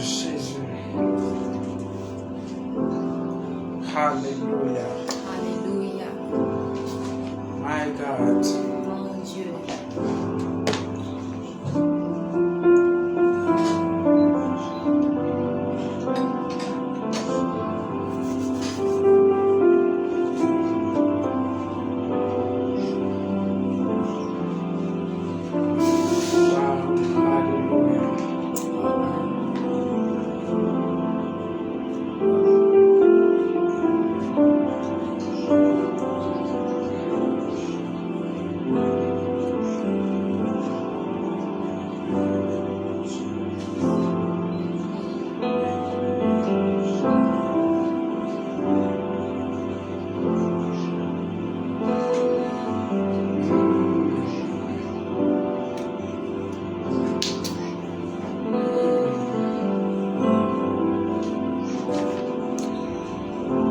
Jésus. Alléluia. Alléluia. My God. Mon Dieu.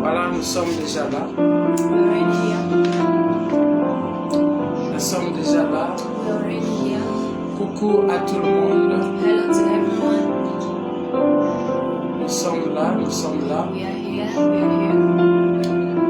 Voilà, nous sommes déjà là. We're already here. Nous sommes déjà là. We're already here. Coucou à tout le monde. Hello to everyone. Nous sommes là, nous sommes là. We are here. We are here.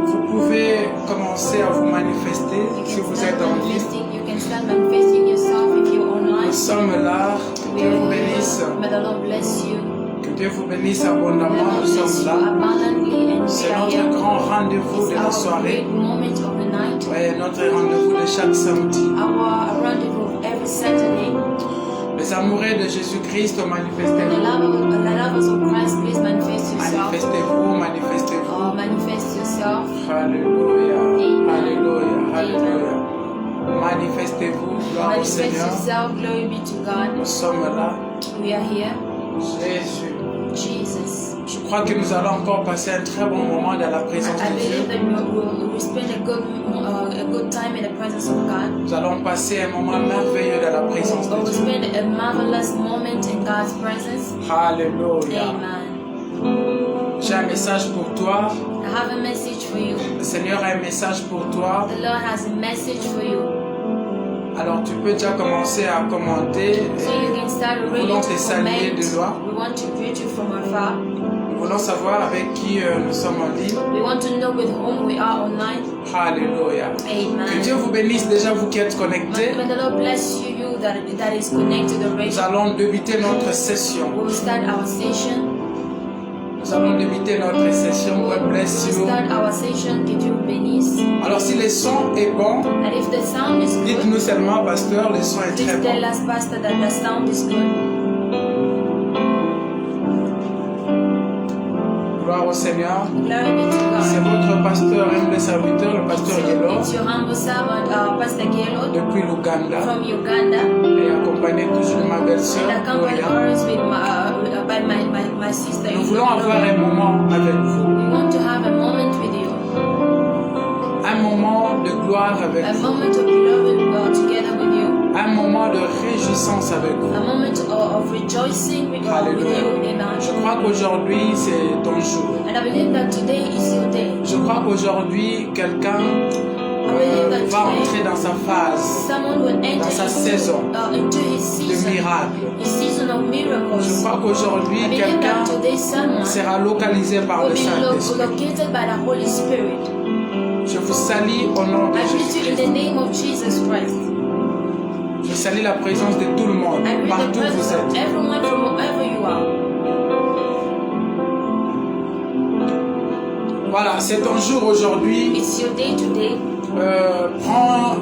Vous pouvez commencer à vous manifester You si can vous start êtes en ligne. manifesting. You can start manifesting yourself if you're online. Nous sommes là. Que We Dieu vous are bénisse. here. May the Lord bless you. Que Dieu vous bénisse May the abondamment. Lord Nous bless sommes you là. abundantly, and we C'est are here. notre grand rendez-vous de It's la our soirée. great moment of the night. Ouais, notre rendez-vous de chaque samedi. Our rendezvous of every Saturday. Les amoureux de Jésus-Christ ont manifesté. And the lovers of Christ, please manifest yourself. Manifestez-vous, manifestez-vous. Manifest yourself. Alléluia. Amen. Alléluia. Amen. Alléluia. Manifestez-vous. Gloire au Manifest Seigneur. yourself. Glory be to God. Nous sommes là. We are here. Jésus. Jesus. Je crois que nous allons encore passer un très bon moment dans la présence I de believe Dieu. that we'll spend a good time in the presence of God. Nous allons passer un moment merveilleux dans la présence de We'll Dieu. spend a marvelous moment in God's presence. Alléluia. Amen. J'ai un message pour toi. I have a message for you. Le Seigneur a un message pour toi. The Lord has a message for you. Alors tu peux déjà commencer à commenter. So you can start Nous ready voulons to te saluer de loin. comment. We want to greet you from afar. Nous voulons savoir avec qui nous sommes en ligne. We want to know with whom we are online. Alléluia. Que Dieu Amen. vous bénisse déjà vous qui êtes connectés. May the Lord bless you that is connected Nous already. allons débuter notre session. We will start our session. Nous allons débuter notre session. God bless We you. will start our session. Que Dieu vous bénisse. Alors si le son est bon, And if the sound is good, dites-nous seulement, pasteur, le son est très please tell bon. us, Pastor, that the sound is good. Gloire au Seigneur. Glory be to C'est God. votre pasteur, humble serviteur, le pasteur Yelo, It's your humble servant, Pastor Gelo, depuis l'Ouganda, from Uganda, et accompagné toujours de ma belle-sœur and accompanied Gloria. always by my sister. Nous voulons avoir un moment avec vous, We want to have a moment with you, un moment de gloire avec a vous, moment of love together with you, un moment de réjouissance avec vous. a moment of rejoicing with you. Alléluia. Je Amen. crois qu'aujourd'hui c'est ton jour. And I believe that today is your day. Je crois qu'aujourd'hui quelqu'un va entrer dans sa phase Someone will enter dans sa saison into his de season, miracle. his season of Je miracles. crois qu'aujourd'hui I believe quelqu'un that today someone sera localisé par will le be Saint-Esprit. located by the Holy Spirit. Je vous salue au nom de I greet you in the Jésus. name of Jesus Christ. Je salue la présence de tout le monde, I greet the partout où presence vous of êtes. everyone from wherever you are. Voilà, c'est ton jour aujourd'hui. It's your day today. Prends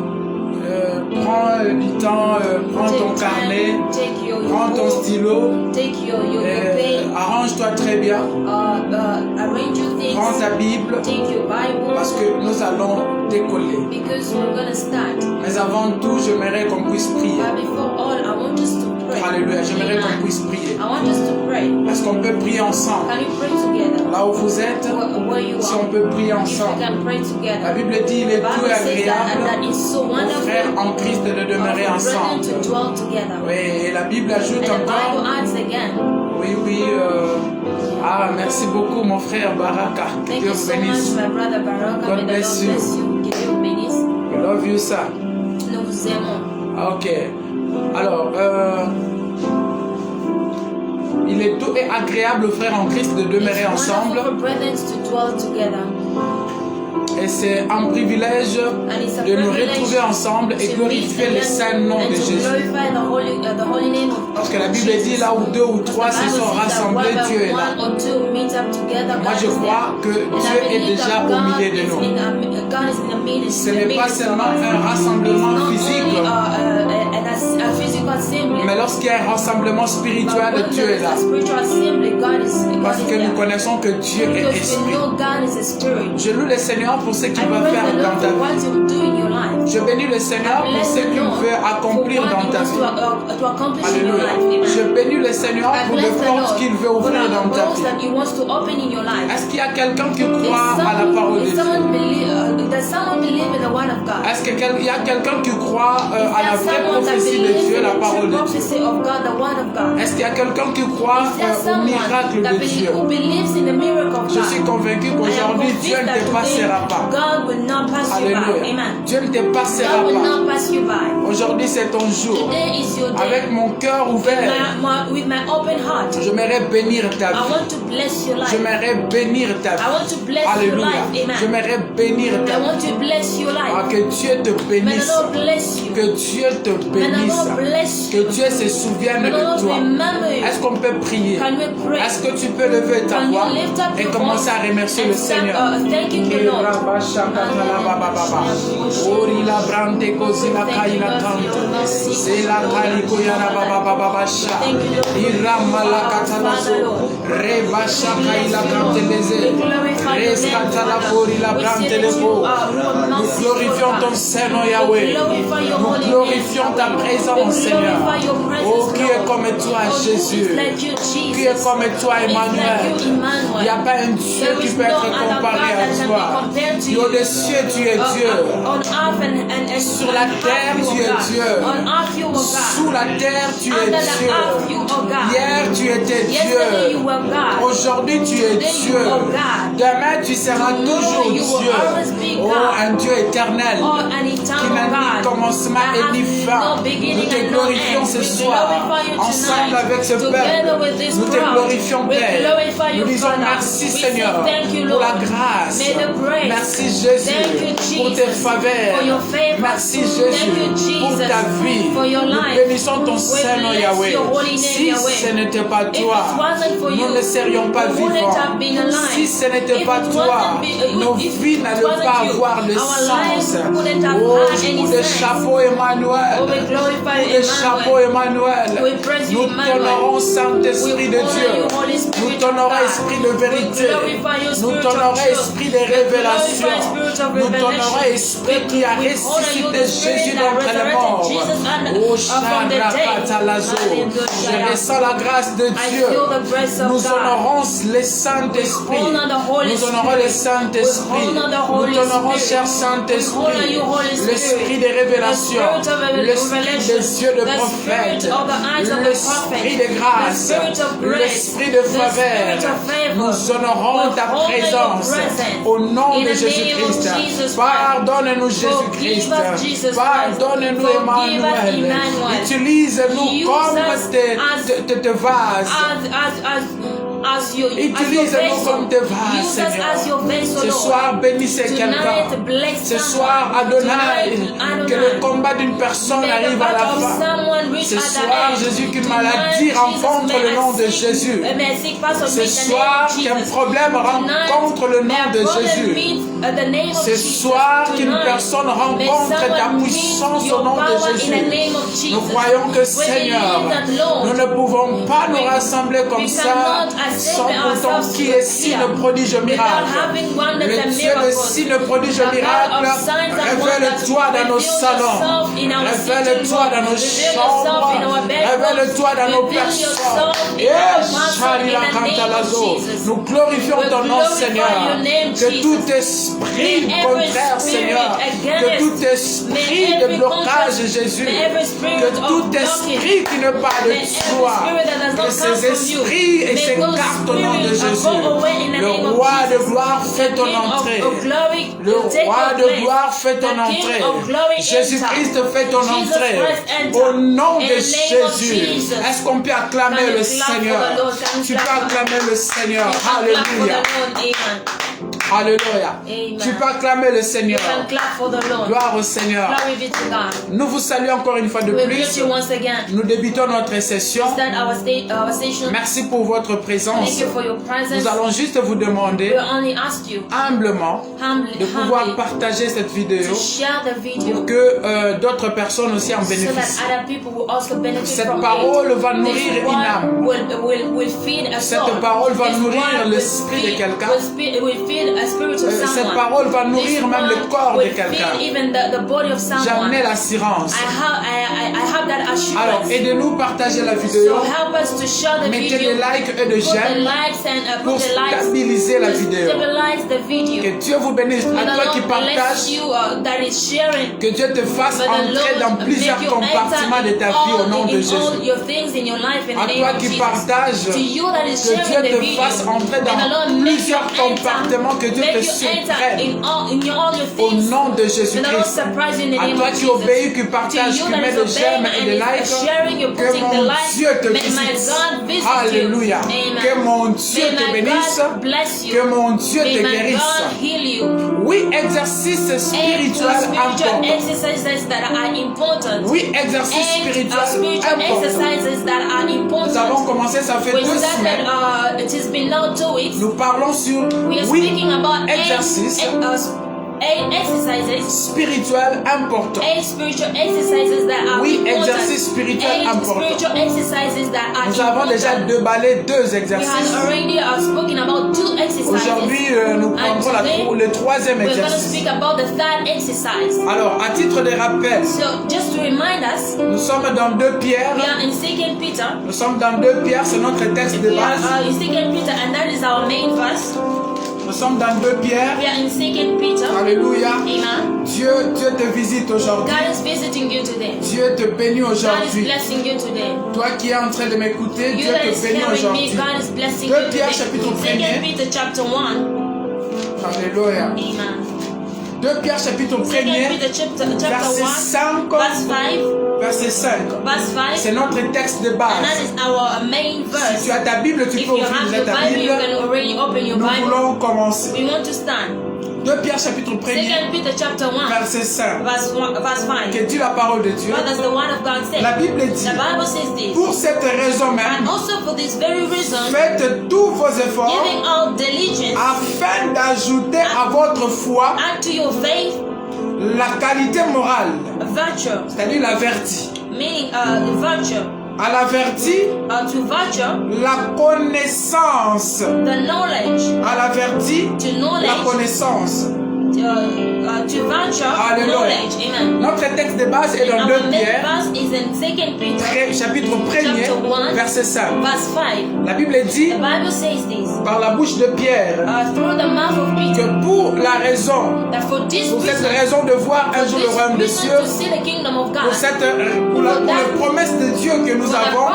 du temps, prends ton carnet, take your prends ton book, stylo, take your pen, arrange-toi très bien, arrange your prends things, ta Bible, take your Bible, parce que nous allons décoller. because we're gonna start. Mais avant tout, j'aimerais qu'on puisse prier. But before all, I want us to pray. Alléluia, j'aimerais qu'on Amen. puisse prier. I want us to pray. Est-ce qu'on peut prier ensemble? Can you pray together? Là où vous êtes, Where you si are, on peut prier if we ensemble. can pray La together. Bible dit, il est The tout Bible says that agréable it's so aux wonderful frères en Christ de demeurer for brethren ensemble. to dwell together. Oui, et la Bible ajoute And the Bible encore, adds again. oui, merci beaucoup mon frère Baraka, que Thank Dieu you vous so much, bénisse. my brother Baraka. God May the Lord bless you. bless you. Que Dieu vous bénisse. We love you, sir. Nous vous aimons. Ok, alors, Il est doux et agréable, frères en Christ, de demeurer ensemble. Et c'est un privilège de nous retrouver ensemble et glorifier le saint nom de Jésus. Parce que la Bible dit là où 2 ou 3 se sont rassemblés, Dieu est là. Moi je crois que Dieu est déjà au milieu de nous. Ce n'est pas seulement un rassemblement physique, mais lorsqu'il y a un rassemblement spirituel, Dieu est là. Parce que nous connaissons que Dieu est esprit. Je loue le Seigneur pour ce qu'il va faire dans ta vie. Je bénis le Seigneur pour ce qu'il veut accomplir dans ta vie. Alléluia. Je bénis le Seigneur pour les portes qu'il veut ouvrir dans ta vie. Est-ce qu'il y a quelqu'un qui croit à la parole de Dieu? Est-ce qu'il y a quelqu'un qui croit à la vraie prophétie de Dieu, la parole de Dieu? Est-ce qu'il y a quelqu'un qui croit au miracle de Dieu? Je suis convaincu qu'aujourd'hui, Dieu ne te passera pas. Alléluia. Dieu ne te passera pas. Aujourd'hui, c'est ton jour. Avec mon cœur ouvert, j'aimerais bénir ta vie. J'aimerais bénir ta vie. Alléluia. J'aimerais bénir ta vie. Que Dieu te bénisse. Que Dieu te bénisse. Que Dieu se souvienne de toi. Est-ce qu'on peut prier? Est-ce que tu peux lever ta voix et commencer à remercier le Seigneur? Nous glorifions ton Seigneur Yahweh. Nous glorifions ta présence, Seigneur. Oh, qui est comme toi, Jésus? Qui est comme toi, Emmanuel? Il n'y a pas un Dieu qui peut être comparé à toi. Au dessus, tu es Dieu. Sur la terre, tu es Dieu. Sous la terre, tu es Dieu. Hier, tu étais Dieu. Aujourd'hui, tu es Dieu. Demain, tu seras toujours Dieu. Oh, un Dieu éternel qui n'a ni commencement et ni fin. Nous te glorifions ce soir ensemble avec ce peuple. Nous te glorifions, Père. Nous disons merci, Seigneur, pour la grâce. Merci, Jésus, pour tes faveurs. Merci, Jésus, pour ta vie. Nous bénissons ton Seigneur Yahweh. Si ce n'était pas toi, nous ne serions pas vivants. Si ce n'était pas toi, nos vies n'allaient pas avoir de sens. Oh, coup de chapeau, Emmanuel. Coup de chapeau, Emmanuel. Nous t'honorons, Saint-Esprit de Dieu. Nous t'honorons, Esprit de vérité. Nous t'honorons, Esprit de révélation. Nous t'honorons, Esprit qui a ressuscité Jésus d'entre les morts. Oh, Sharakatalazo. Je ressens la grâce de Dieu. Nous honorons le Saint-Esprit. Nous honorons le Saint-Esprit. Nous t'honorons, cher Saint-Esprit, l'esprit de révélation, l'esprit des yeux de prophète, l'esprit de grâce, l'esprit de faveur. Nous honorons ta présence au nom de Jésus-Christ. Pardonne-nous, Jésus-Christ. Pardonne-nous, Emmanuel. Utilise-nous comme tes vases. Utilise-nous comme tes vases, Seigneur. Ce soir, bénissez quelqu'un. Ce soir, Adonai, que le combat d'une personne arrive à la fin. Ce soir, Jésus, qu'une maladie rencontre le nom de Jésus. Ce soir, qu'un problème rencontre le nom de Jésus. Ce soir, qu'une personne rencontre ta puissance au nom de Jésus. Nous croyons que, Seigneur, nous ne pouvons pas nous rassembler comme ça sans pourtant qui est signe, prodige, miracle. Le Dieu de signe, prodige, miracle, révèle-toi dans nos salons, révèle-toi dans nos chambres, révèle-toi dans nos personnes. Nous glorifions ton nom, Seigneur. Que tout esprit contraire, Seigneur, que tout esprit de blocage, Jésus, que tout esprit qui ne parle de toi, que ces esprits et ces cartes au nom de Jésus. Le roi de gloire fait ton entrée. Le roi de gloire fait ton entrée. Jésus-Christ fait ton entrée. Au nom de Jésus. Est-ce qu'on peut acclamer le Seigneur? Tu peux acclamer le Seigneur. Alléluia. Alléluia. Tu peux acclamer le Seigneur. Gloire au Seigneur. Nous vous saluons encore une fois de plus. Nous débutons notre session. Merci pour votre présence. Nous allons juste vous demander humblement de pouvoir partager cette vidéo pour que d'autres personnes aussi en bénéficient. Cette parole va nourrir une âme. Cette parole va nourrir l'esprit de quelqu'un. Cette parole va nourrir même le corps de quelqu'un. J'en ai l'assurance. Alors, aidez-nous à partager la vidéo. Mettez des likes et des j'aime pour stabiliser la vidéo. Que Dieu vous bénisse. À toi qui partage, que Dieu te fasse entrer dans plusieurs compartiments de ta vie au nom de Jésus. À toi qui partage, que Dieu te fasse entrer dans plusieurs compartiments, que Dieu te surprenne au nom de Jésus-Christ. À toi qui obéis, qui partage, qui met des j'aime et des likes, que mon Dieu te bénisse. Alléluia. Que mon Dieu te bénisse. Que mon Dieu te guérisse. Oui, exercice spirituel important. Oui, exercice spirituel important. Nous avons commencé, ça fait 2 semaines. Nous parlons sur exercice spirituel important. Oui, exercice spirituel important. Nous avons déjà déballé 2 exercices. Aujourd'hui, nous prendrons le 3e exercice. Alors, à titre de rappel, nous sommes dans 2 Pierre. Nous sommes dans 2 Pierre, c'est notre texte de base. Nous sommes dans 2 Pierre. Alléluia. Dieu te visite aujourd'hui. Dieu te bénit aujourd'hui. Toi qui es en train de m'écouter, Dieu te bénit aujourd'hui. 2 Pierre chapitre 1er. Alléluia. 2 Pierre chapitre 1er, verset 5. Verset 5. C'est notre texte de base. Si tu as ta Bible, tu peux ouvrir ta Bible. Nous voulons commencer. 2 Pierre chapitre 1er, verset 5. Que dit la parole de Dieu? La Bible dit, pour cette raison même, faites tous vos efforts afin d'ajouter à votre foi la qualité morale, c'est-à-dire la vertu. À la vertu, la connaissance. À la vertu, la connaissance. Alléluia. Notre texte de base est dans 2 Pierre, chapitre 1er, verset 5. La Bible dit, par la bouche de Pierre, que pour la raison, pour cette raison de voir un jour le royaume des cieux, pour la promesse de Dieu que nous avons,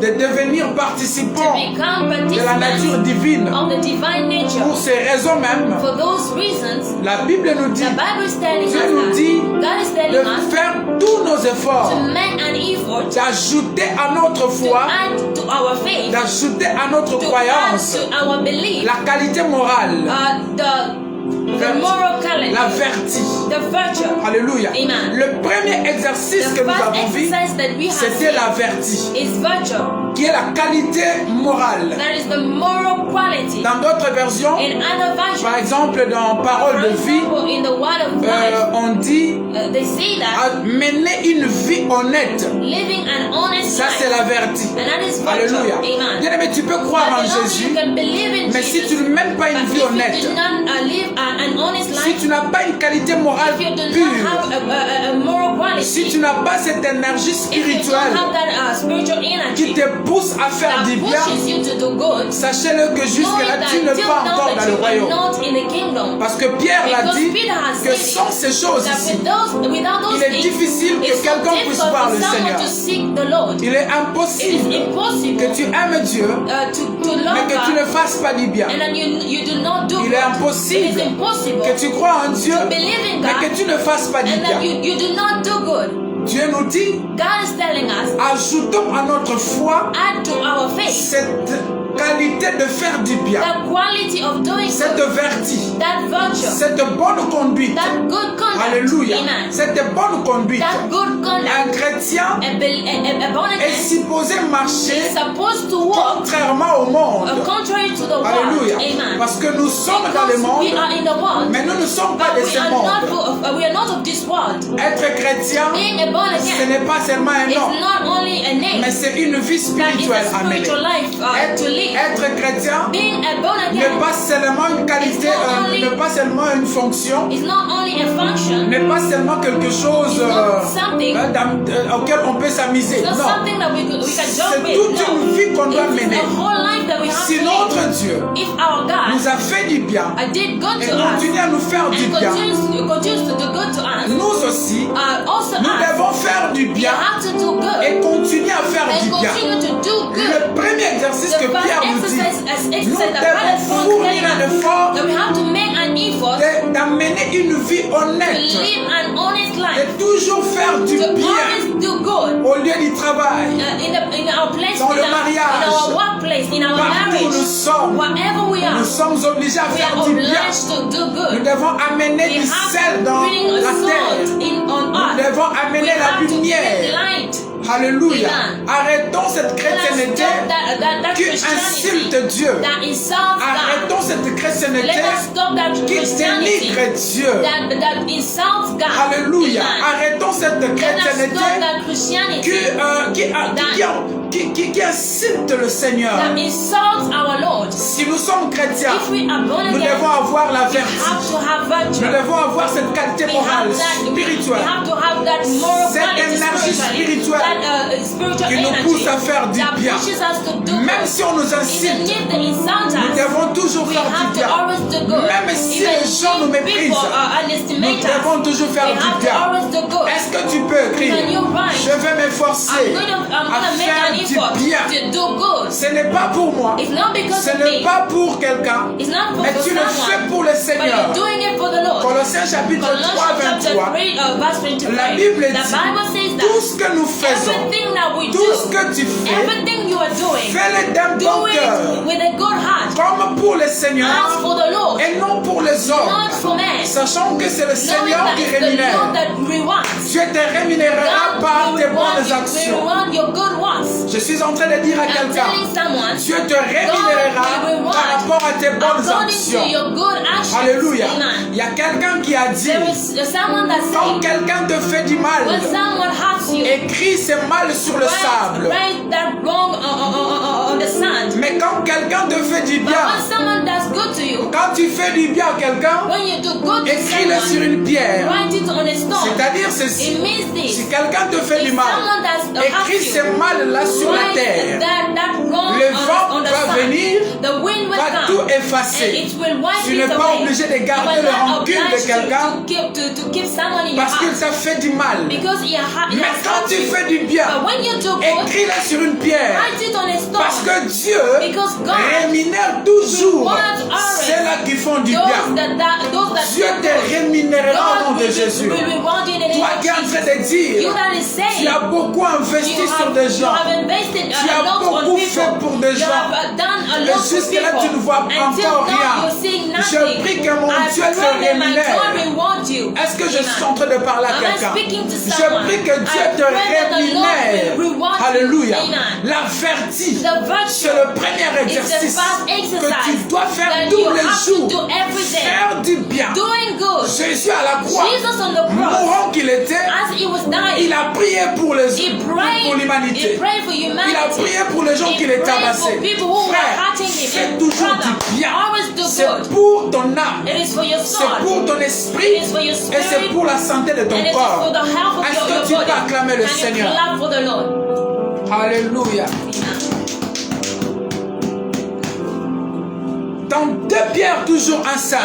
de devenir participants de la nature divine, pour ces raisons même, la Bible nous dit, Dieu nous dit de faire tous nos efforts, d'ajouter à notre foi, d'ajouter à notre croyance la qualité morale, la vertu. Alléluia. Le premier exercice que nous avons vu, c'était la vertu, qui est la qualité morale. Dans d'autres versions, par exemple dans Parole de vie, on dit mener une vie honnête. Ça c'est la vertu. Alléluia. Bien aimé, tu peux croire en Jésus, mais si tu ne mènes pas une vie honnête, si tu n'as pas une qualité morale pure, si tu n'as pas cette énergie spirituelle qui te pousse à faire du bien, sachez-le que jusque-là, tu n'es pas encore dans le royaume. Parce que Pierre l'a dit que sans ces choses ici, il est difficile que quelqu'un puisse voir le Seigneur. Il est impossible que tu aimes Dieu, mais que tu ne fasses pas du bien. Il est impossible que tu crois en Dieu, mais que tu ne fasses pas du bien. Dieu nous dit, ajoutons à notre foi cette qualité de faire du bien, cette vertu, cette bonne conduite. Alléluia. Cette bonne conduite. Un chrétien est supposé marcher contrairement au monde. Alléluia. Parce que nous sommes dans le monde, mais nous ne sommes pas de ce monde. Être chrétien, ce n'est pas seulement un nom, mais c'est une vie spirituelle à mener. Être chrétien n'est pas seulement une qualité, n'est pas seulement une fonction, n'est pas seulement quelque chose auquel on peut s'amuser. Non, c'est toute une vie qu'on doit mener. Si notre Dieu nous a fait du bien et continue à nous faire du bien, nous aussi, nous devons faire du bien et continuer à faire du bien. Le premier exercice que Pierre nous dit, nous devons fournir un effort d'amener une vie honnête, de toujours faire du bien au lieu du travail, dans le mariage, partout où nous sommes obligés à faire du bien. Nous devons amener du sel dans la terre, nous devons amener la lumière. Alléluia. Arrêtons cette chrétienté qui insulte Dieu. Arrêtons cette chrétienté qui dénigre Dieu. Alléluia. Arrêtons cette chrétienté qui insulte le Seigneur. Si nous sommes chrétiens, nous devons avoir la vertu. Nous devons avoir cette qualité morale, spirituelle, cette énergie spirituelle qui nous pousse à faire du bien. Même si on nous insulte, nous devons toujours faire du bien. Même si les gens nous méprisent, nous devons toujours faire du bien. Est-ce que tu peux écrire, je vais m'efforcer à faire du bien? Ce n'est pas pour moi, ce n'est pas pour quelqu'un, mais tu le fais pour le Seigneur. Colossiens chapitre 3, 23, la Bible dit, tout ce que nous faisons, tout ce que tu fais, fais-le d'un bon cœur, comme pour le Seigneur et non pour les hommes, sachant que c'est le Seigneur qui rémunère. Dieu te rémunérera par tes bonnes actions. Je suis en train de dire à quelqu'un, Dieu te rémunérera par rapport à tes bonnes actions. Alléluia. Il y a quelqu'un qui a dit, quand quelqu'un te fait du mal, écris ce mal sur le sable. Mais quand quelqu'un te fait du bien, quand tu fais du bien à quelqu'un, écris-le sur une pierre. C'est-à-dire ceci, si quelqu'un te fait du mal, écris ce mal-là sur la terre. Le vent va venir, va tout effacer. Tu n'es pas obligé de garder le rancune de quelqu'un parce qu'il t'a fait du mal. Mais quand tu fais du bien, écris-le sur une pierre. Parce que Dieu rémunère toujours ceux-là qui font du bien. Dieu te rémunérera au nom de Jésus. Toi qui es en train de dire, tu as beaucoup investi sur des gens, tu as beaucoup fait pour des gens, et jusque-là tu ne vois encore rien. Je prie que mon Dieu te rémunère. Est-ce que je suis en train de parler à quelqu'un? Je prie que Dieu te rémunère. Alléluia. La vertu, c'est le premier exercice que tu dois faire tous les jours. Faire du bien. Jésus à la croix, mourant qu'il était, il a prié pour les hommes, pour l'humanité. Il a prié pour les gens qui les tabassaient. Frère, fais toujours du bien. C'est pour ton âme, c'est pour ton esprit et c'est pour la santé de ton corps. Est-ce que tu peux acclamer le Seigneur? Alléluia. Dans 2 Pierre, toujours 1:5.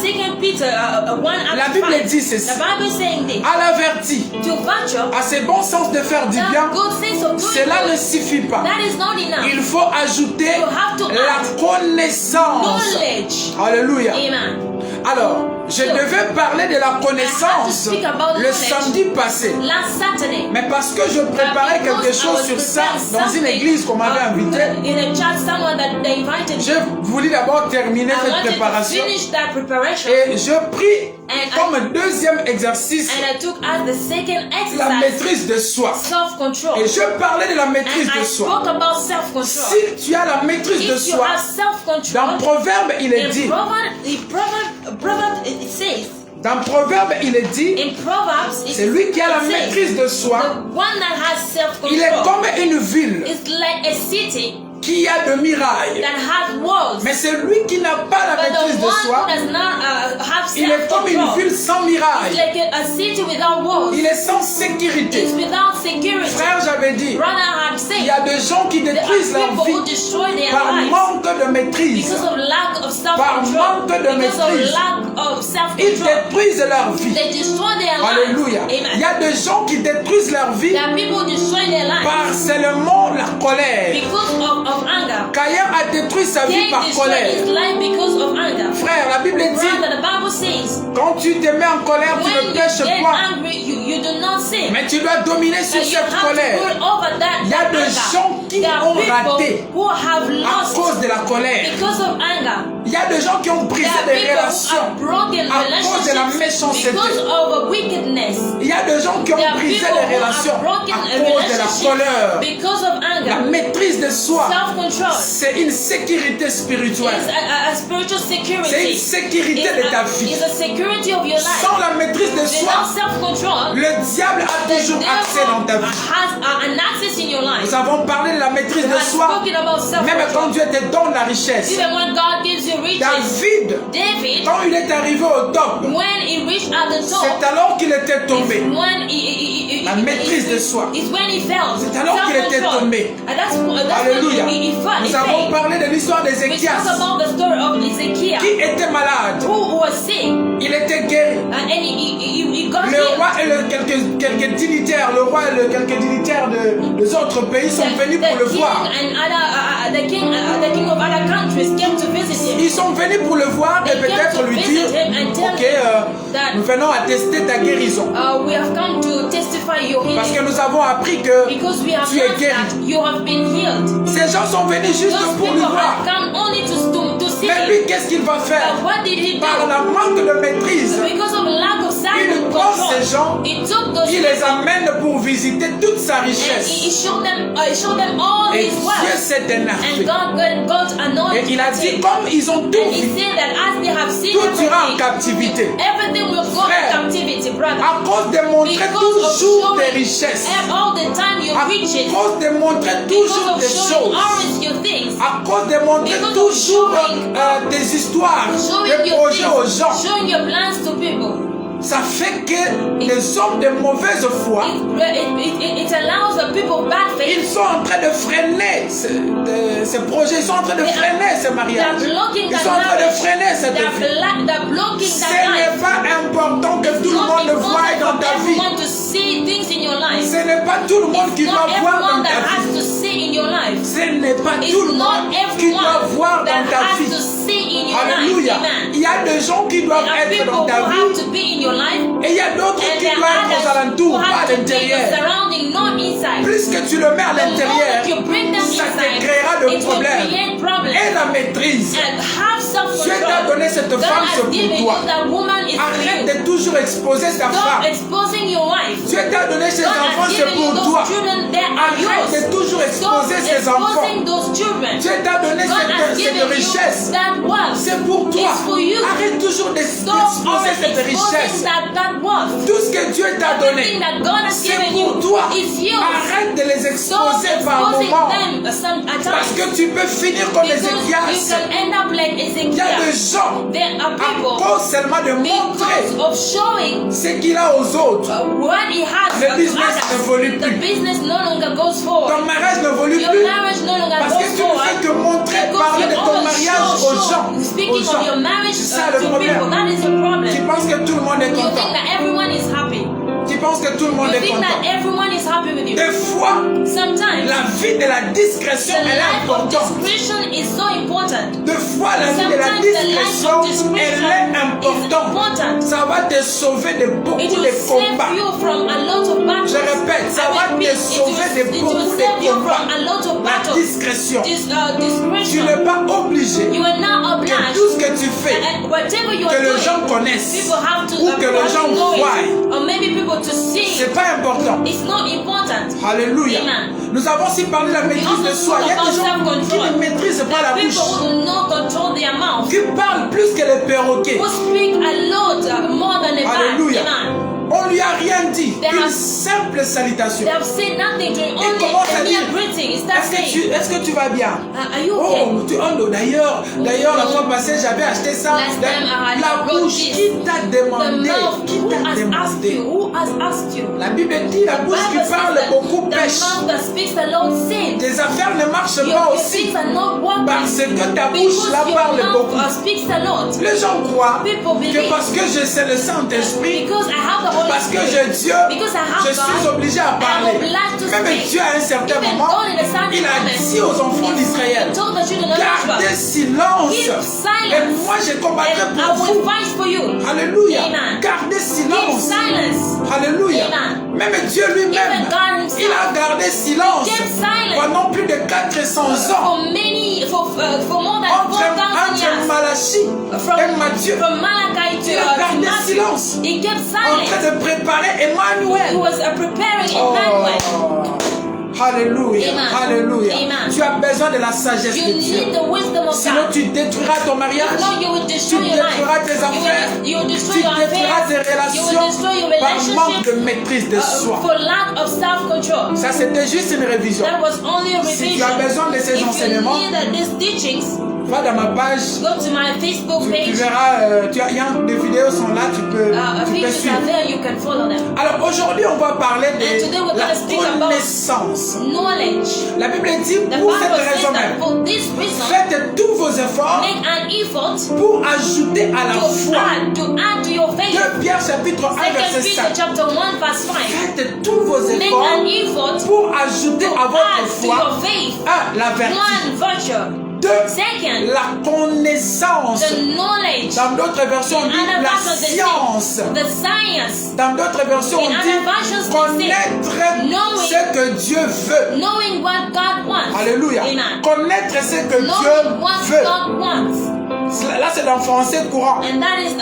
2 Peter 1 La Bible dit ceci. The Bible is saying this. À l'averti, To virtue, à ses bons sens de faire du bien, the good things of doing cela ne good, suffit pas. that is not enough. Il faut ajouter You have to la add connaissance. knowledge. Alléluia. Amen. Alors, je devais parler de la connaissance speak about le knowledge. samedi passé. Last Saturday, Mais parce que je préparais quelque chose sur ça dans une église qu'on m'avait invité, in a church, someone that they invited je voulais d'abord terminer I cette wanted to préparation finish that preparation, et je pris And comme deuxième exercice and I took as the second la exercise maîtrise de soi. self-control. Et je parlais de la maîtrise And I de soi. spoke about self-control. Si tu as la maîtrise de If you soi, have self-control, dans Proverbe, il est dit, Proverbs it says, dans Proverbe, il est dit, in Proverbs, c'est lui qui a la maîtrise de soi. the one that has Il est self-control comme une ville is like a city qui a de murailles. that has walls. Mais c'est lui qui n'a pas la But maîtrise the de one soi. who does not have Il est comme une self-control ville sans is murailles. like a city without walls. Il est sans sécurité. It's without security. Frère, j'avais dit, Brother had il said, y a des gens qui there détruisent are leur people who vie destroy their par lives manque de maîtrise. because of lack of Par self-control, manque de because of maîtrise. lack of Ils self-control. détruisent leur vie. They destroy their lives. Alléluia. Il y Amen. a des gens qui détruisent leur vie There are people who destroy their lives par seulement la colère. because of anger. Caïn a détruit sa vie Cain par destroyed colère. his life because of anger. Frère, la Bible dit, Brother, the Bible says, quand tu te mets en colère, tu when ne you pêches get point. angry, you do not sin. Mais tu dois dominer sur But you cette have colère. to rule over that Il y a des anger. gens qui There are ont raté people who have à lost cause de la colère. because of anger. Il y a des gens qui ont brisé There are des people who relations have broken à cause de la relationships méchanceté. because of wickedness. Il y a des gens qui ont There are brisé people des who relations have broken à cause de la relationships colère. because of La anger. maîtrise de soi, Self-control c'est une sécurité is spirituelle. a spiritual C'est une security. sécurité de ta vie. Is a security of your life. Sans la maîtrise de Without soi, self-control, le diable a the toujours accès dans ta devil vie. has an access in your life. Nous avons parlé de la maîtrise We de have soi, spoken about même quand self-control. Dieu te donne la richesse. Even when God gives you riches, David, David, quand il est arrivé au top, when he reached at the top, c'est alors qu'il était tombé. when La maîtrise de soi. is when he fell. C'est alors qu'il était Self-control. tombé. And that's Alléluia. when he fell. Nous avons parlé de l'histoire We d'Ézéchias, talk about the story of Ezekiel, qui était malade. who was sick, Il était guéri. and he got Le healed. roi et quelques dignitaires, le roi et quelques dignitaires des autres pays sont venus pour le voir. And the king of other countries came to visit him. Ils sont venus pour le voir et They came peut-être to lui visit dire, him and tell ok, him that nous venons attester ta guérison. we have come to testify your Parce healing que nous avons appris que because we have tu es learned guéri. that you have been healed. Ces gens sont venus juste Those pour lui people voir. have come only to see Mais him. lui, qu'est-ce qu'il va faire? But what did he Par do? la manque de maîtrise, Because of lack of il prend ces self-control, gens, he took those il les people amène pour visiter toute sa and richesse. he showed them all Et his Dieu wealth. s'est And énervé. God Et anointed il a dit, him. comme ils ont tout And he vu, said that as they have seen tout ira en everything, captivité. everything will go Frère, in captivity, brother. À cause de montrer Because of toujours des showing richesses, all the time your à riches, cause de montrer because toujours of des showing choses, always your things, à cause de montrer Because of toujours showing, des histoires, showing des your projets aux things, gens, showing your plans to people. ça fait que les hommes de mauvaise foi, It allows the people bad faith. ils sont en train de freiner ces projets, ils sont en train de freiner ce mariage, They're blocking ils that sont en train de marriage. freiner cette vie. They're blocking Ce that n'est life. pas important que tout le monde le voie dans ta vie. Everyone to see things in your life. Ce n'est pas tout le monde qui It's doit not voir dans everyone ta that has vie. to see in your life. Ce n'est pas It's tout le not monde qui doit voir everyone dans that ta has vie. to see in your Alléluia. life. Amen. Il y a des gens qui doivent There are être people dans ta who have vie to be in your life, et il y a d'autres and qui there doivent are être aux others alentours, who pas à have to be l'intérieur. surrounding, not inside. Plus que tu le mets à The l'intérieur, moment you bring them ça te inside, créera de it will problèmes. create problems. Et la maîtrise. And have Dieu t'a self-control. donné cette God femme, c'est has given pour you toi. that woman is for Arrête you. de toujours exposer ta Stop femme. exposing your wife. Dieu t'a donné ses God enfants, has c'est given you pour those toi. children, they are Arrête yours. de toujours Stop exposer ses enfants. exposing those children. Dieu t'a donné God has cette given richesse. you that wealth. C'est pour toi. It's for you. Arrête toujours Stop d'exposer cette exposing richesse. that wealth. Tout ce que Dieu t'a donné, Everything that God has c'est given pour you toi. is yours. Arrête de les Stop exposer par exposing moment. them at Parce times. que tu peux finir comme Because you Ézéchias. can end up like Il y a des Ezekiel. gens, There are à people, cause seulement de montrer because of showing ce qu'il a aux autres, what he has le to business others, n'évolue the plus. business no longer goes forward. Ton mariage n'évolue Your plus. marriage no longer Parce que goes tu ne forward. fais que montrer, Because parler you de ton always mariage aux gens. Speaking of your marriage C'est ça le to people, problème. that is the Tu problem. penses que tout le monde est You content. think that everyone is happy. Tu penses que tout le monde You est think content. that everyone is happy with you. Des fois, Sometimes la vie de la discrétion, the elle est life of importante. discretion is so important. Des fois, la vie de la Sometimes the life discrétion, of discretion elle est is importante. important. Ça va te sauver de beaucoup It will de save combats. you from a lot of battles. Je répète, ça I va te repeat, sauver de it will beaucoup save de you combats. from a lot of La battles. discrétion. Tu Discretion. n'es pas obligé You are not que obliged. tout ce que tu fais, And whatever you que are les doing, gens connaissent, people have to ou que les gens know voient. it, or maybe people to see. C'est pas important. It's not important. Alléluia. Amen. Nous avons aussi parlé de la maîtrise de soi. Il y a des gens qui ne maîtrisent pas la People bouche, who do not control their mouth, qui parlent plus que les perroquets. who speak a lot more than a man. Alléluia. Amen. On lui a rien dit. They Une have- simple salutation. They have said nothing to him, only commence à a dire, mere greeting. Is that saying, Est-ce que tu vas bien? are you okay? Oh, d'ailleurs, la fois passée, j'avais acheté ça. Last time I had La brought bouche, this. qui t'a The demandé? mouth, Qui who t'a has asked demandé? you? Who has asked you? La Bible dit la bouche qui Bible says parle that beaucoup the pêche. mouth that speaks the Lord sins. Tes affaires ne marchent pas Your aussi things are not working parce que ta bouche because là your parle mouth beaucoup. speaks the Lord. Les gens croient People que believe parce que je sais le Saint-Esprit, because I have the Holy parce que Spirit, j'ai Dieu, because I have je suis God, obligé à parler. obliged to Même speak. Dieu à un certain Even moment, God in a certain il a moment, dit aux enfants d'Israël, He told the children of gardez Israel, silence. keep silence, Et moi je combattrai and I pour will vous. fight for you. Alléluia. Amen. Gardez Keep silence. silence. Alléluia. Amen. Même Dieu lui-même, Even God himself, il a gardé silence kept silence pendant plus de 400 ans. for more than 4,000 Entre years. Malachie et Matthieu, From Malachi il a to gardé Matthew, silence he kept en silent. train de préparer He Emmanuel. was preparing Emmanuel. Oh. Alléluia, Amen. alléluia. Amen. Tu as besoin de la sagesse You de Dieu. need the wisdom of Sinon, God. tu détruiras ton mariage, No, you will tu destroy your life. détruiras tes affaires, You will destroy tu your détruiras tes affairs. You will relations destroy your par manque de relationship maîtrise de soi. for lack of self-control. Ça, c'était juste une révision. That was only a Si tu revision. as besoin de ces If enseignements, you need these teachings, va dans ma page, go to my Facebook tu page. verras, des vidéos sont là, tu peux Pictures suivre. are there, you can follow them. Alors aujourd'hui, on va parler And today we're de la gonna speak about connaissance. Knowledge. La Bible dit The pour Bible cette says raison that même, for this reason, faites tous vos efforts make an effort pour ajouter à la foi. to add to your faith. 2 Pierre chapitre 1 Second verset Peter 5. chapter 1 verse 5. Faites tous vos Make efforts an effort pour ajouter to à votre add to foi your faith 1. La vertu. one virtue. 2. Second, La connaissance. the knowledge. Dans d'autres versions, on In dit other la versions, they science. say the science. Dans d'autres versions, on In other dit versions, they say connaître knowing. ce que Dieu veut. Knowing what God wants. Alléluia. Amen. Connaître ce que Knowing Dieu what veut. God wants. Là, c'est dans le français courant. And that is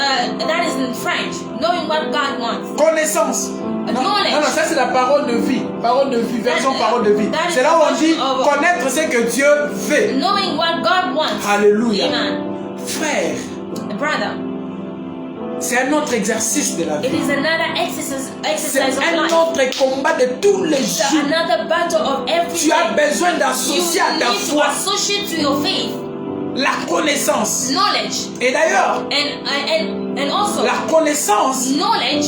in French. Knowing what God wants. Connaissance. Non, Knowledge. non, ça c'est la parole de vie. Parole de vie, version That- parole de vie. that is C'est là où on the dit version of- connaître ce que Dieu veut. Knowing what God wants. Alléluia. Amen. Frère, Brother, c'est un autre exercice de la it vie. is another C'est exercise of un life. autre combat de tous les It's jours. another battle of every Tu as day. besoin You d'associer à ta need to foi associate to your faith la connaissance. knowledge, Et d'ailleurs, and also la connaissance, knowledge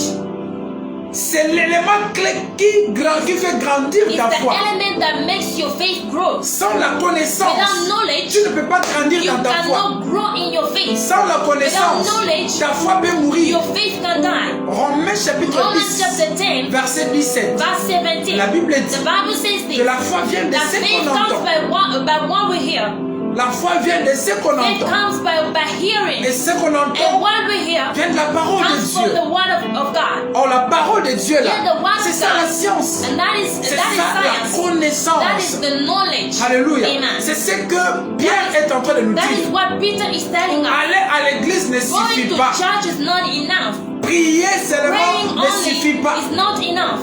c'est l'élément clé qui fait grandir is ta the foi. element that makes your faith grow. Sans la connaissance, Without knowledge, tu ne peux pas grandir you dans ta foi. cannot grow in your faith. Sans la connaissance, Without knowledge, ta foi peut mourir. Your faith can die. Romains chapitre Romans 10, chapter 10, verset 17. verse 17. La Bible The dit Bible says que this. la foi vient de That ce faith qu'on comes entend. by what we hear. La foi vient de ce qu'on Faith entend. comes by hearing. Et ce qu'on And entend what we hear vient de la parole de comes from Dieu. the word of God. Or, la parole de Dieu là, Yeah, the word c'est of ça God. la science. And that is C'est ça la science. That connaissance. is the knowledge. Alléluia. Amen. C'est ce que Pierre est en train de nous That is dire. what Peter is telling us. Aller à l'église ne Going suffit to pas. church is not enough. Prier Praying seulement ne suffit only pas. is not enough.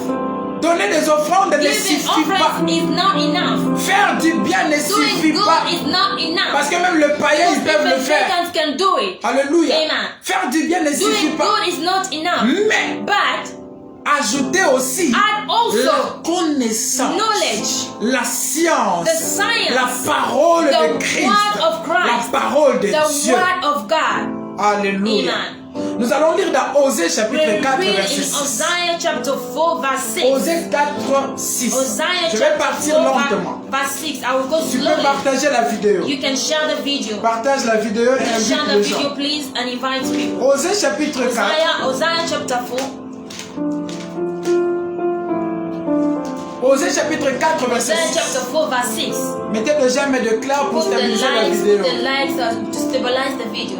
Donner des offrandes ne Giving suffit pas. offerings is not enough. Faire du bien ne Doing suffit good pas. is not enough. Parce que même les païens, ils peuvent le Even faire. pagans can do it. Alléluia. Amen. Faire du bien ne suffit Doing pas. good is not enough. Mais But ajouter aussi add also la connaissance, knowledge, la science, the science, la parole the de Christ, word of Christ, la parole de the Dieu. word of God. Alléluia. Amen. Nous allons lire dans Osée chapitre We 4 read verset in 6. Isaiah chapter 4 verse 6. Osée 4, 6. Isaiah Je vais chapter partir 4 lentement. verse 6. I will go Tu peux slowly. partager la vidéo. You can share the video. Partage la vidéo et Share invite the les video gens. please and invite people. Osée chapitre 4. Isaiah chapter 4. Osée chapitre 4 verset Isaiah 6. chapter 4 verse 6. Mettez le j'aime et de clair pour Put the stabiliser la likes, vidéo. put the likes to stabilize the video.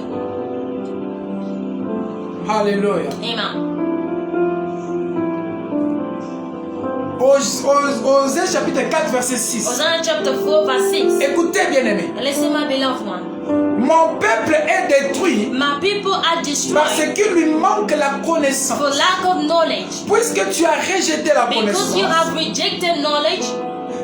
Alléluia. Amen. Osée chapitre 4 verset 6. Isaiah chapter 4 verse 6. Écoutez bien aimé. Listen, my beloved one. Mon peuple est détruit My people are parce destroyed qu'il lui manque la connaissance. for lack of knowledge. Puisque tu as rejeté la Because you connaissance, have rejected knowledge,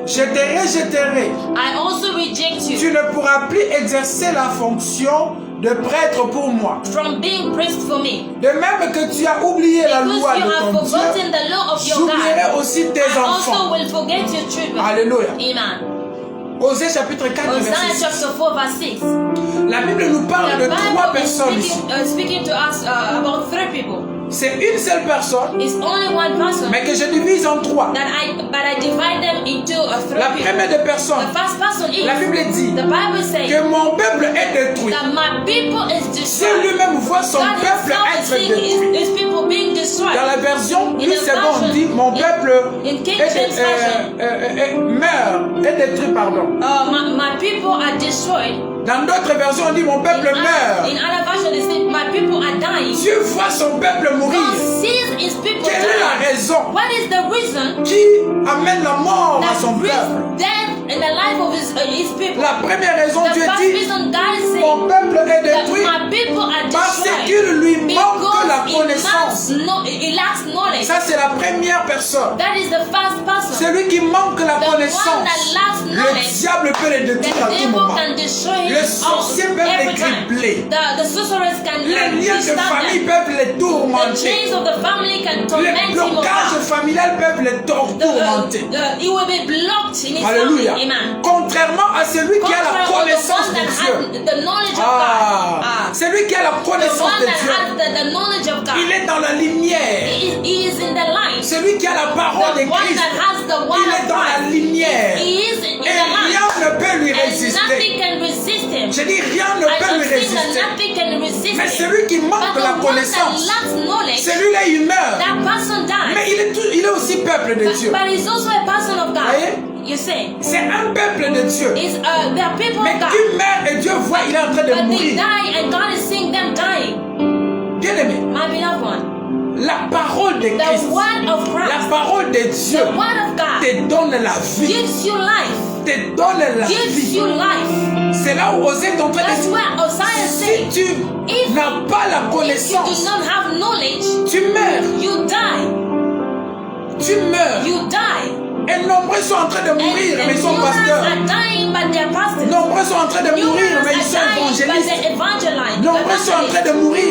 je te rejetterai. I also reject Tu you ne pourras plus exercer la fonction de prêtre pour moi. from being priest for me. De même que tu as oublié la Because loi you de have ton Dieu, forgotten the law of your j'oublierai God. aussi tes I enfants. also will forget your children. Alléluia. Amen. Osée chapitre 4 Isaiah verset 6. chapter 4 verse 6. La Bible nous parle The de trois Bible is personnes ici. speaking to us about three people. C'est une seule personne, It's only one person mais que je divise en trois. but I divide them into three La people. première des personnes, The first person is la Bible dit the Bible says que mon peuple est détruit. that my people is Si destroyed. lui-même voit son God peuple himself is être seeing détruit. his people being destroyed. Dans la version In plus the seconde, version- dit mon peuple in King James version. meurt, est détruit, pardon. My people are destroyed. Dans d'autres versions, on dit mon peuple meurt. In other version, they say my people are dying. Dieu voit son peuple mourir. God sees his people Quelle est la dying. raison What is the reason qui amène la mort à that son brings peuple? death in the life of his people? La première raison, The Dieu first dit reason God is mon saying peuple est that détruit my people are parce destroyed qu'il lui manque la because connaissance. it lacks knowledge. Ça, c'est la première personne. That is the first person. Celui qui manque la The one connaissance. that lacks Le knowledge. diable peut le The détruire à tout devil moment. can destroy Le him sorcier peut every les time. cribler. The sorcerers can Les liens de disturb famille them. peuvent les The tourmenter. chains of the family can torment Les him. blocages familiales peuvent les tourmenter. He will be blocked in his Alléluia. family. Amen. Contrairement à celui qui a la connaissance de Dieu. The knowledge of Ah, God. celui qui a la The connaissance one de that Dieu. has the knowledge of God. Il est dans la lumière. He is in the light. Celui qui a la parole de The one Christ. that has the word Il est of dans la Christ. lumière. He is in Et the light. rien ne peut lui And résister. nothing can resist him. Je dis rien ne I peut am lui saying that résister. nothing can resist Mais him. celui qui manque But de la the one that connaissance, lacks knowledge, celui-là il meurt. that person dies. Mais il est aussi peuple de Dieu. But he's also a person of God. Voyez? You say, C'est un peuple de Dieu. they are people Mais of God. qui meurt et Dieu voit, il est en train de But they mourir. die and God is seeing them dying. Bien aimé, My beloved one, la parole de the Christ, word of la Christ, parole de Dieu the word of God te donne la vie. gives you life. Te donne la Gives vie. you life. C'est là où Osée est en train de That's dire, where Isaiah si said, tu if n'as pas la if you do connaissance, not have knowledge, tu meurs. you die. Tu meurs. You die. Et nombreux sont en train de mourir, mais ils sont numerous pasteurs. are dying, but they're pastors. Nombreux sont en train de mourir, mais ils sont évangélistes. Nombreux sont en train de mourir,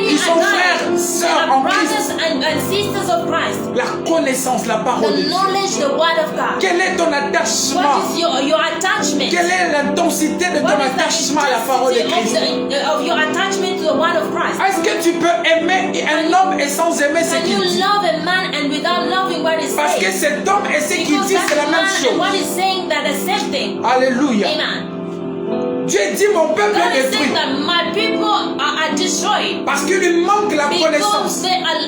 ils sont frères, sœurs en Christ. and sisters of Christ. La connaissance, la parole de The Dieu. knowledge, the word of God. Quel est ton attachement? What is your attachment? Quelle est l'intensité de ton What is attachement à la the parole de intensity Christ? of your attachment to the word of Christ? Est-ce que tu peux aimer un homme et sans aimer ce Can qu'il you dit? love a man and without loving what he Parce que says? cet homme et ce qu'il Because dit, c'est la that même man and what chose. he's saying, that the same thing. Alléluia. Amen. Dieu dit mon peuple God est is saying détruit that my people are destroyed parce qu'il lui manque la because connaissance.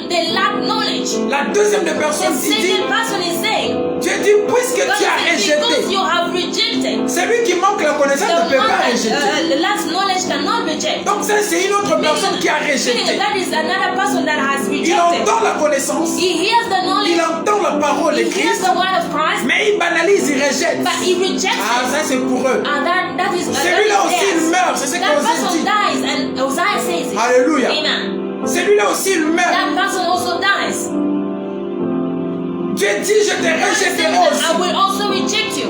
they lack knowledge. La deuxième de The personne dit, second person is saying, Dieu dit puisque God tu as is saying, because rejeté, you have rejected. celui qui manque la connaissance The ne peut one pas that rejeter. lacks knowledge cannot reject. Donc ça c'est une autre personne qui a Meaning rejeté. that is another person that has Il rejected. entend la connaissance, He hears the il knowledge, entend la parole de he hears Christ, the word of Christ, mais il banalise, il rejette. but he rejects Ah, it. ça c'est pour eux. And that is Celui-là aussi il meurt, c'est ce that qu'Osée person dit. dies, and Hosea says it. Alléluia. Amen. Celui-là aussi il meurt. That person also dies. Dieu dit je te God is saying rejetterai that I aussi. will also reject you.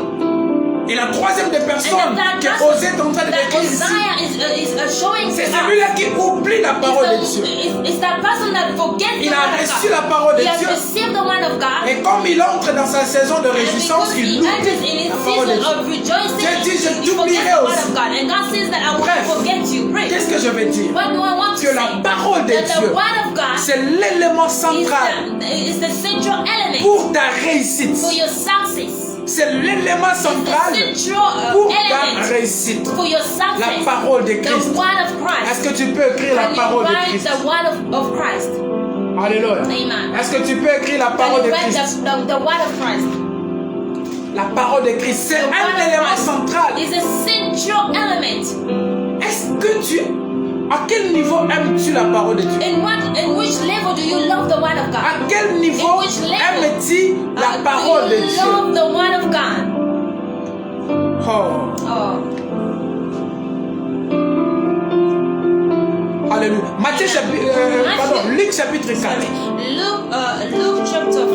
Et la troisième des And personnes that que person Osée est en train de that décrire ici, Isaiah is showing C'est to us. celui-là qui oublie la parole de Dieu. It's that person that forgets the Il a word of reçu God. la parole de He has Dieu. received the word of God. Et comme il entre dans sa saison de And réjouissance, because il he enters oublie in his la parole de season Dieu. of rejoicing, Dieu dit, je he forgets t'oublierai the word aussi. of God. And God says that I want Bref, to forget you. Pray. Qu'est-ce que je veux dire? What do I want to Que la say? parole de That the Dieu, word of God c'est l'élément central is the central element pour ta réussite. for your success. C'est l'élément central The central pour ta element réussite. for your success. La parole de The Christ. word of Christ. Est-ce que tu peux écrire la Can parole you de write Christ? the word of Christ? Alléluia. Amen. Est-ce que tu peux écrire la Can parole you de write Christ? the word of Christ? La parole de Christ, c'est The word un of élément Christ central. is a central element. Est-ce que tu... À quel niveau aimes-tu la parole de Dieu? In which level do you love the word of God? À quel niveau In which level aimes-tu la parole de do you Dieu? love the word of God? Oh, Oh. alléluia. Matthieu chapitre... pardon, Luc chapitre 4. Sorry. Luke chapter 4.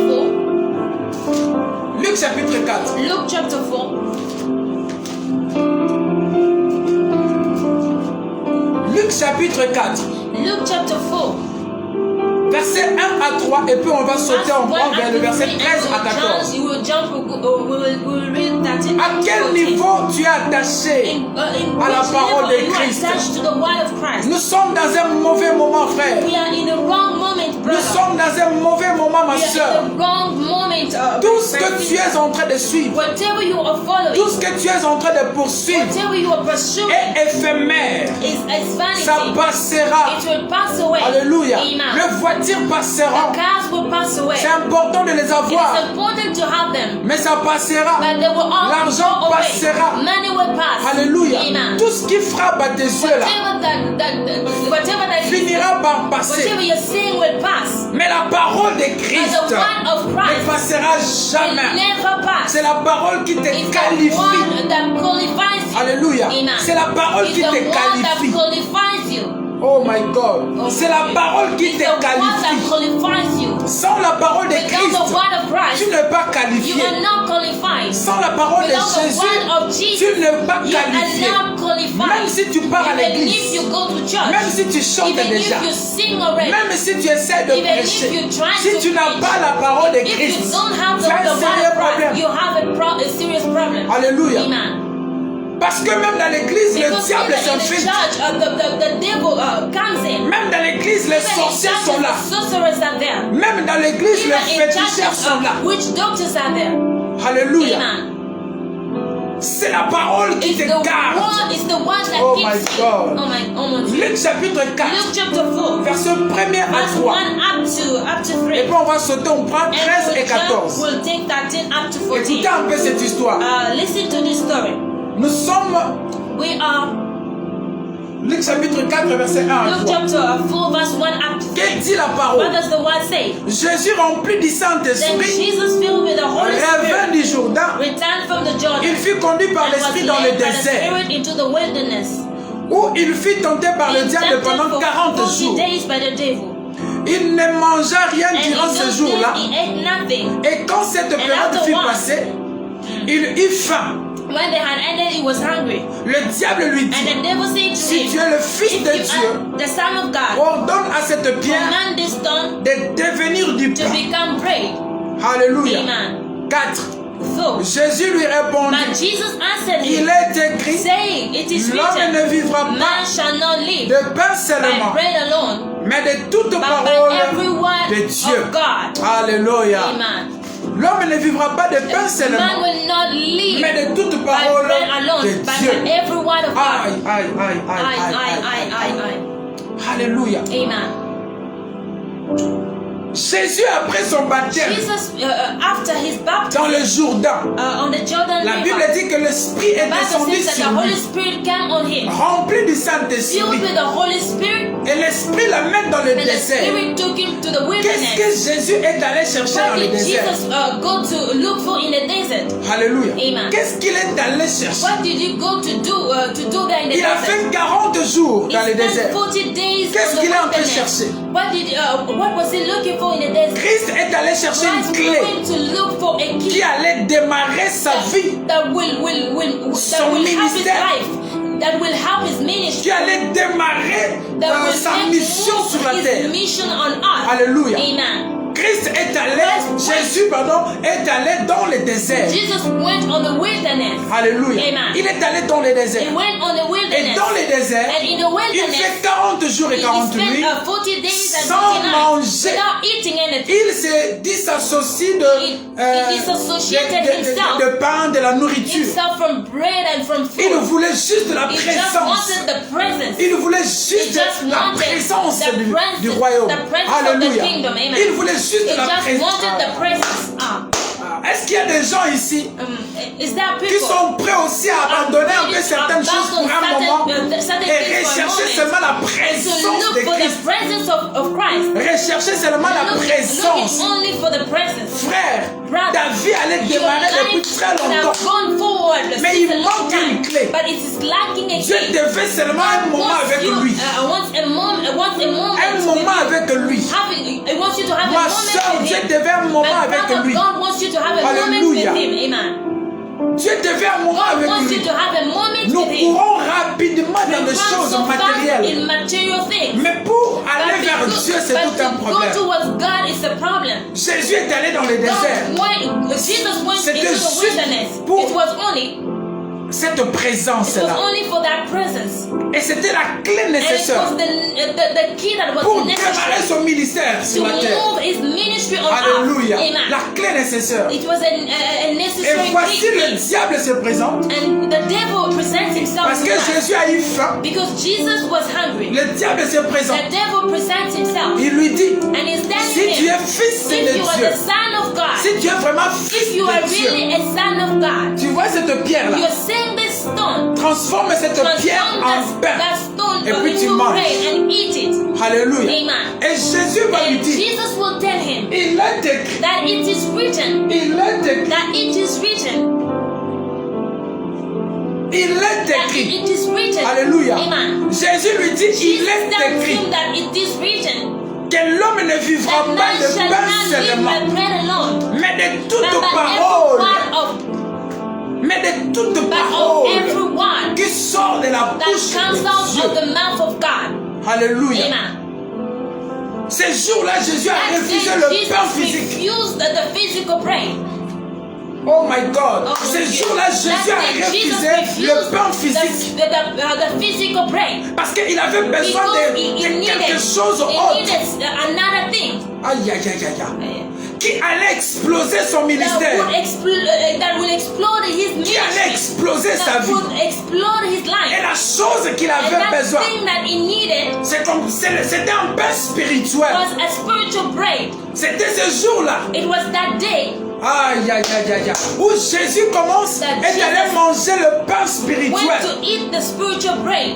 Luc chapitre 4. Luke chapter 4. Luc chapitre 4. Luke chapter 4. Verset 1 à 3. Et puis on va sauter en prend vers le verset 13 à 14. We will jump, we will read that in À quel niveau tu es attaché à la parole de Christ? To the word of Christ. Nous sommes dans un mauvais moment, frère. We are in the wrong moment, Nous brother. sommes dans un mauvais moment, ma We are soeur. in the wrong moment. Tout ce que tu es en train de suivre, Whatever you are following, tout ce que tu es en train de poursuivre whatever you are pursuing, est éphémère. is vanity. Ça passera. It will pass away. Alléluia. Amen. Les voitures The passeront. cars will pass away. C'est important de les It avoir. is important to have them, Mais ça passera. but they will all L'argent go away. passera. Money will pass. Alléluia. Amen. Tout ce qui frappe à tes yeux là Whatever that finira par passer. whatever you're seeing will pass. Mais la parole de But Christ the word of ne Christ passera will jamais. never pass. C'est la parole qui te It's the qualifie. one that qualifies you. Alléluia. Amen. C'est la parole It's qui the te one that qualifie. qualifies you. Oh my God. C'est la parole qui It's te the one that qualifie. qualifies you. Sans la parole de Without the Christ, word of Christ, tu n'es pas you qualifié. are not qualified. Sans la parole de Without the Jésus, word of Jesus, tu n'es pas you are qualifié. not qualified. Même si tu pars à Even if l'église, you go to church, même si tu chantes even déjà, if you sing already, même si tu essaies de even if prêcher, you try si to tu n'as preach, pas la parole de if you Christ, don't have tu as un the word sérieux of Christ, problème. you have a serious problem. Alléluia. Amen. Parce que même dans l'église, le Because diable even in the s'infiltre. church, the devil comes in. Même dans l'église, les Even in sorciers sont là. churches, the sorcerers are there. Même dans l'église, Even les in féticheurs churches, sont là. witch doctors are there. Alléluia. Amen. C'est la parole qui It's te the garde. one, it's the one that Oh keeps my you. God. Oh my Luc chapitre 4, Luke chapter 4, verset 1er à verse 3. 1 up to 3. Et puis on va sauter, on prend 13 et 14. We'll take 13 up to 14. Écoutez un peu cette histoire. Listen to this story. Nous sommes, We are Luc chapitre 4, verset 1 à Luke 3. chapter 4, verse 1 up to 3. Qu'est-ce dit la What parole? does the word say? Jésus rempli du Then Saint-Esprit, Jesus, filled with the Holy revint Spirit, du Jourdain. returned from the Jordan Il fut conduit par and was l'Esprit dans le led by the désert, Spirit into the wilderness. où il fut tenté par le Being diable tempted pendant for 40 40 jours. days by the devil. Il ne mangea rien And durant ce he jour-là. ate nothing. Et quand cette période fut passée, il eut faim. When they had ended, he was hungry. Le diable lui And dit, the devil said to si tu him, es le Fils if de you Dieu, are the Son of God, ordonne à cette pierre command this stone de devenir du to pain. become bread. Alléluia. Amen. 4. So, Jésus lui but répondit, Jesus answered il him, est écrit, saying, it is l'homme written, ne vivra man pas shall not live de pain by seulement, bread alone, mais de toute but parole by every word de Dieu. of God. Alléluia. Amen. L'homme ne vivra pas de pain Man seulement, will not live mais de toute by parole bread alone, de but Dieu. by every word of Aïe, God. aïe, aïe, aïe, aïe, aïe. Alléluia. Amen. Jésus, après son baptême Jesus, after his baptism dans le Jourdain, on the Jordan la Bible River, dit que l'Esprit est the Bible descendu says that sur the Holy lui, Spirit came on him, rempli du filled Saint-Esprit. with the Holy Spirit, Et l'Esprit l'amène dans le and the désert. Spirit took him to the Qu'est-ce que wilderness. Jésus est allé chercher dans What le did désert? Jesus go to look for in the desert? Alléluia. Amen. Qu'est-ce qu'il est allé chercher? What did he go to do there in the Il a desert? fait 40 jours He dans le spent désert. 40 days Qu'est-ce on the qu'il est en train de wilderness. chercher? What was he looking for in the desert? Christ est allé chercher Christ une was clé going to look for a qui key allait démarrer sa vie. that will Son have his ministère. life. that will help his qui ministry, allait démarrer that will sa make mission sur la move terre. his mission on earth. Alléluia. Amen. Jésus est allé dans le désert. Jesus went on the wilderness. Alléluia. Amen. Il est allé dans le désert. He went on the Et wilderness. dans le désert, And in the il wilderness, fait 40 jours et he 40 spent nuits 40 days and sans 40 nights manger. without eating anything. Il se disassocie He disassociated himself. de pain, de la nourriture. Himself from bread and from food. Il voulait juste la He just présence. wanted the presence. Il voulait He juste just la wanted présence the du presence, royaume. the presence of the Alléluia. kingdom. Amen. Il voulait juste He la just présence. wanted the presence. Est-ce qu'il y a des gens ici Is there qui people sont prêts aussi à abandonner un peu certaines choses pour un moment et rechercher seulement la to présence look de for the Christ? presence of Christ? Rechercher seulement la présence. Looking only for the presence. Frère, Brother, ta vie allait your démarrer depuis life très would longtemps. have gone forward Mais since il a long manque une time, clé. but it is lacking a Dieu key. te fait seulement un moment avec lui. Wants a moment Un with moment you. avec lui. It wants you to have Ma a soeur, moment with Dieu him. te fait un moment But avec brother, lui. God wants you to have a moment Alléluia. with him. Amen. Dieu te fait un moment God avec wants you lui. to have a moment Nous with him. courons rapidement dans We des run choses so fast matérielles. in material things. Mais pour aller vers But Dieu, c'est tout un to go problème. towards God is a problem. Jésus est allé dans le désert. Jesus went C'était into the juste wilderness. pour- It was only Cette présence-là. for that presence. Et c'était la clé And it nécessaire was the key that was pour démarrer necessary son ministère to sur la terre. move his ministry on Alléluia. earth. Amen. La clé nécessaire. It was a Et necessary voici le key. diable se présente. And the devil presents himself Parce to que us. Jésus a eu faim. Because Jesus was hungry. Le diable se présente. The devil presents himself. Il lui dit, And he's telling si tu him, es fils if de you are Dieu, the son of God, si tu es vraiment if fils you are de Dieu, really a son of God, tu vois cette pierre-là, you're saying this stone, transforme cette pierre en pain. that stone Et puis tu into manges. bread and eat it. Alléluia. Amen. Et Jésus va lui And dire, Jesus will tell him il est écrit, that it is written, il est écrit, that it is written, il est that écrit. it is written. Alléluia. Amen. Jésus lui dit, il Jesus est tells écrit him that it is written que l'homme ne vivra that pas man de shall pain not live seulement, by bread alone, mais de but toute by every parole, word mais de toute of every parole word qui sort de la that bouche comes out of de the Dieu. mouth of God. Alléluia. Amen. Ce jour-là, Jésus a That refusé day, le pain Jesus physique. refused the physical bread. Oh my God. Oh, Ce yes. jour-là, Jésus That a day, Jesus refusé le refused pain physique. the physical bread. Parce qu'il avait besoin Because de he quelque chose he autre. needed another thing Aïe, aïe, aïe, aïe, aïe. Qui allait exploser son ministère. that will explode his Qui allait ministry. exploser sa That vie. would explode his Et life. la chose qu'il And avait that besoin, thing that he needed c'était un pain spirituel. was a spiritual bread. C'était ce jour-là. It was that day Aïe, aïe, aïe, aïe, aïe. Où Jésus commence That et allait Jesus manger le pain went spirituel. to eat the spiritual bread.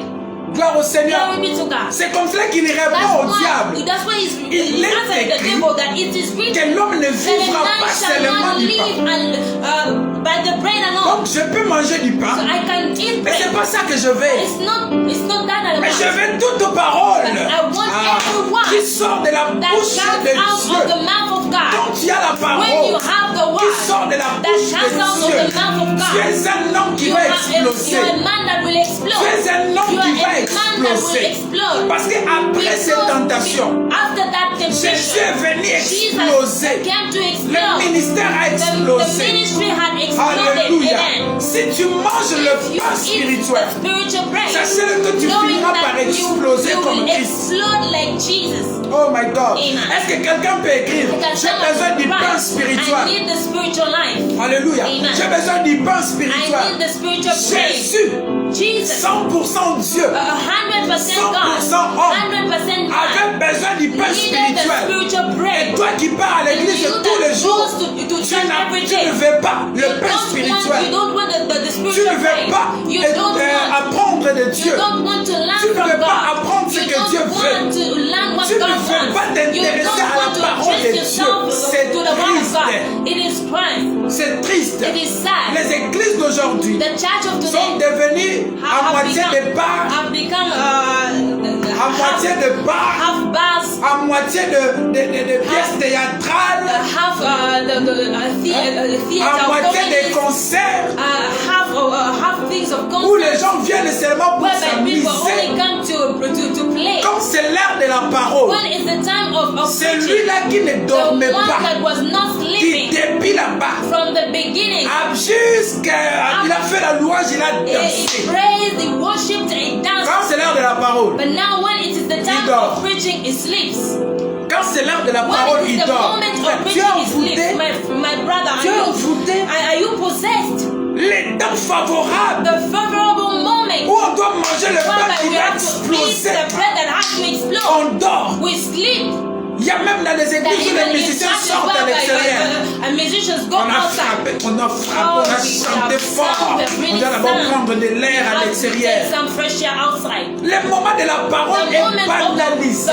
Gloire au Seigneur. Glory be to God. C'est comme ça qu'il répond au diable. That's why Il he est answered the écrit devil that it is written que l'homme ne that a vivra man pas shall seulement not du live pain. by the bread alone. Donc je peux manger du So pain, I can eat mais c'est bread. pas ça que je vais. It's not that Mais je I want. veux toute parole I want every word qui sort de la that bouche comes de out of Dieu. the mouth of God. Quand tu as la When you parole have the qui word sort de la that bouche comes out de of Dieu, the mouth of tu God, es un homme qui you va are exploser. a man that will explode. Tu es un homme You are qui va a man that will exploser. explode. Parce qu'après cette tentation, After that Jésus temptation, est venu Jesus exploser. came to Le explode. ministère a The explosé. ministry had exploded. Alléluia. Amen. Si tu manges If le you pain eat spirituel, the spiritual bread, sachez que tu knowing finiras that par exploser you comme will Christ. explode like Jesus. Oh my God. Amen. Est-ce que quelqu'un peut écrire? Can J'ai someone besoin du pain write, I spirituel. need the spiritual life. Alléluia. Amen. J'ai besoin du pain I spirituel. need the spiritual bread. Jésus, Jesus, 100% Dieu, 100% God, 100% homme, 100% man, avait besoin du pain needed the spirituel. spiritual Et bread. toi qui pars à l'église And you tous les that jours, goes to tu church every day. ne veux pas le You pain you spirituel. don't want the Tu spiritual ne veux bread. pas You don't want. apprendre de You Dieu. don't want to learn Tu ne from veux pas God. apprendre ce You que don't Dieu veut. want to learn what Tu ne God veux wants. pas You t'intéresser don't à la want to parole de interest Dieu. yourself C'est to the word of triste. God. It is Christ. C'est triste. It is sad. Les églises d'aujourd'hui The church of sont today devenues à moitié de bar, have become à moitié de bar, half bars à moitié de pièces théâtrales, à moitié des concerts, où les gens viennent seulement pour s'amuser. Comme c'est l'heure de la parole, c'est lui-là qui ne dormait pas, qui depuis là-bas, jusqu'à il a fait la louange, il a dansé. Quand c'est l'heure de la parole, il dort. Quand c'est l'heure de la parole, il dort. Tu es envoûté. Tu es envoûté. Les temps favorables où on doit manger le pain qui va exploser. On dort. Il y a même dans les églises où les musiciens sortent à l'extérieur. On a chanté fort. On doit d'abord prendre de l'air à l'extérieur. Le moment de la parole est banalisé.